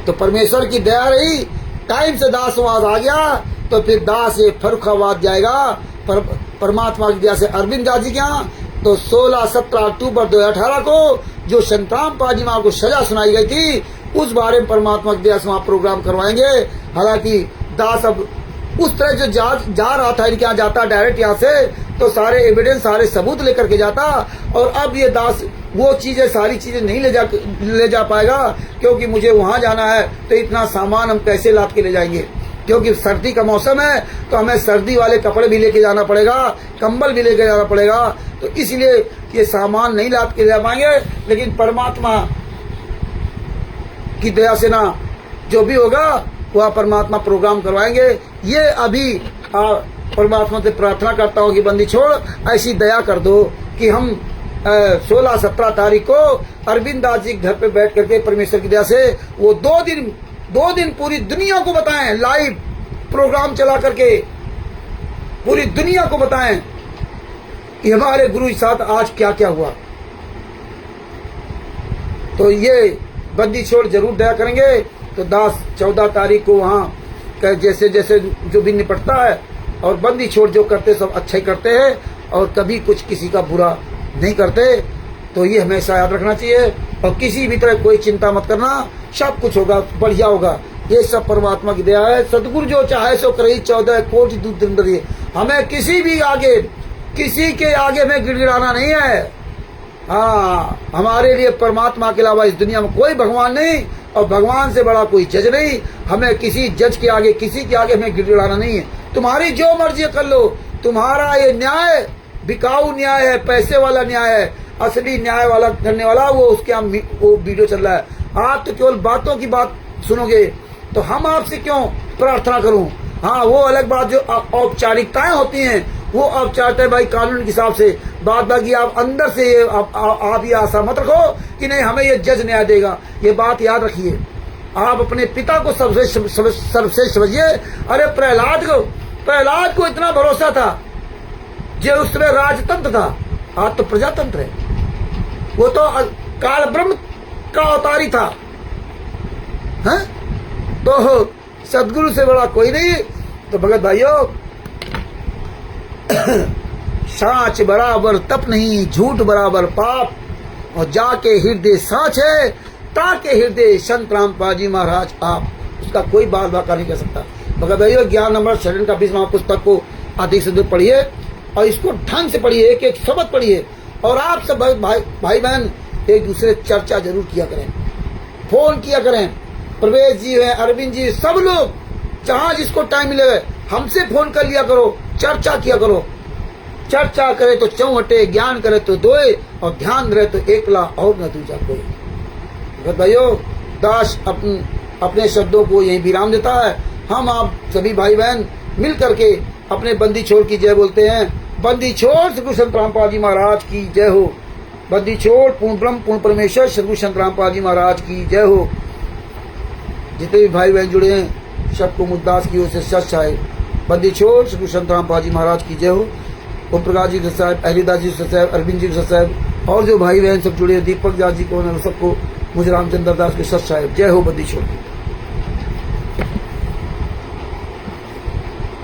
तो परमेश्वर की दया रही, टाइम से दास वहां आ गया, तो फिर दास ये फर्रुखाबाद जाएगा परमात्मा की दया से अरविंद दास जी के यहाँ। तो 16-17 अक्टूबर 2018 को जो संत रामपाल जी महाराज को सजा सुनाई गई थी, उस बारे में परमात्मा की दया से वहाँ प्रोग्राम करवाएंगे। हालांकि दास अब उस तरह जो जा रहा था, इनके यहाँ जाता डायरेक्ट यहाँ से, तो सारे एविडेंस सारे सबूत लेकर के जाता, और अब ये दास वो चीजें सारी चीजें नहीं ले जा पाएगा, क्योंकि मुझे वहां जाना है, तो इतना सामान हम कैसे लाद के ले जाएंगे? क्योंकि सर्दी का मौसम है, तो हमें सर्दी वाले कपड़े भी लेके जाना पड़ेगा, कंबल भी लेके जाना पड़ेगा, तो इसलिए ये सामान नहीं लाद के ले पाएंगे। लेकिन परमात्मा की दया से ना जो भी होगा वह परमात्मा प्रोग्राम करवाएंगे। ये अभी परमात्मा से प्रार्थना करता हूँ कि बंदी छोड़ ऐसी दया कर दो कि हम 16-17 तारीख को अरविंद दास जी घर पे बैठ करके परमेश्वर की दया से वो 2 दिन पूरी दुनिया को बताएं, लाइव प्रोग्राम चला करके पूरी दुनिया को बताएं कि हमारे गुरु के साथ आज क्या क्या हुआ। तो ये बंदी छोड़ जरूर दया करेंगे। तो 10-14 तारीख को वहाँ जैसे जैसे जो भी निपटता है, और बंदी छोड़ जो करते सब अच्छा ही करते हैं और कभी कुछ किसी का बुरा नहीं करते। तो ये हमेशा याद रखना चाहिए, और किसी भी तरह कोई चिंता मत करना, सब कुछ होगा, बढ़िया होगा। ये सब परमात्मा की दया है। सतगुरु जो चाहे सो करे, 14 कोटि दूत दिन। हमें किसी के आगे में गिड़गिड़ाना नहीं है। हाँ, हमारे लिए परमात्मा के अलावा इस दुनिया में कोई भगवान नहीं, और भगवान से बड़ा कोई जज नहीं। हमें किसी जज के आगे, किसी के आगे हमें गिड़गिड़ाना नहीं है। तुम्हारी जो मर्जी कर लो, तुम्हारा ये न्याय बिकाऊ न्याय है, पैसे वाला न्याय है। असली न्याय वाला करने वाला वो उसके हम वो वीडियो चल रहा है। आप तो केवल बातों की बात सुनोगे, तो हम आपसे क्यों प्रार्थना करूं। हाँ, वो अलग बात, जो औपचारिकताएं होती हैं वो औपचारिकताएं भाई कानून के हिसाब से। बात बाकी आप अंदर से ये आप ये आशा मत रखो कि नहीं हमें ये जज न्याय देगा। ये बात याद रखिए, आप अपने पिता को सर्वश्रेष्ठ समझिए। अरे प्रहलाद को इतना भरोसा था, जो उस समय राजतंत्र था, आज तो प्रजातंत्र है। वो तो काल ब्रह्म का अवतारी था। है? तो सदगुरु से बड़ा कोई नहीं। तो भगत भाइयों, साच बराबर तप नहीं, झूठ बराबर पाप, और जाके हृदय साच है, ताके हृदय संत रामपाल जी महाराज आप। उसका कोई बात बाका नहीं कर सकता। भगत भाइयों, ज्ञान नंबर शरण का 20वां पुस्तक को अधिक से अधिक पढ़िए, और इसको ढंग से पढ़िए, एक एक शब्द पढ़िए। और आप सब भाई बहन एक दूसरे चर्चा जरूर किया करें, फोन किया करें। प्रवेश जी है, अरविंद जी, सब लोग जहां जिसको टाइम मिले हमसे फोन कर लिया करो, चर्चा किया करो। चर्चा करे तो चौहटे, ज्ञान करे तो दोए, और ध्यान रहे तो एकला और न दूजा कोई। भाइयों, दास अपने शब्दों को यही विराम देता है। हम आप सभी भाई बहन मिल करके अपने बंदी छोड़ की जय बोलते हैं। बंदी छोड़ सदगुरु संत रामपाल जी महाराज की जय हो। बंदी छोड़ पूर्ण ब्रह्म पूर्ण परमेश्वर सदगुरु संत रामपाल जी महाराज की जय हो। जितने भी भाई बहन जुड़े हैं सबको मुद्दास की ओर से सच आए। बंदी छोड़ सदगुरु संत रामपाल जी महाराज की जय हो। ओम प्रकाश जी साहब, हरिदास जी साहब, अरविंद जी साहब, और जो भाई बहन सब जुड़े, दीपक दास जी को, सबको मुझे रामचंद्र दास के सच साहेब जय हो। बंदी छोड़।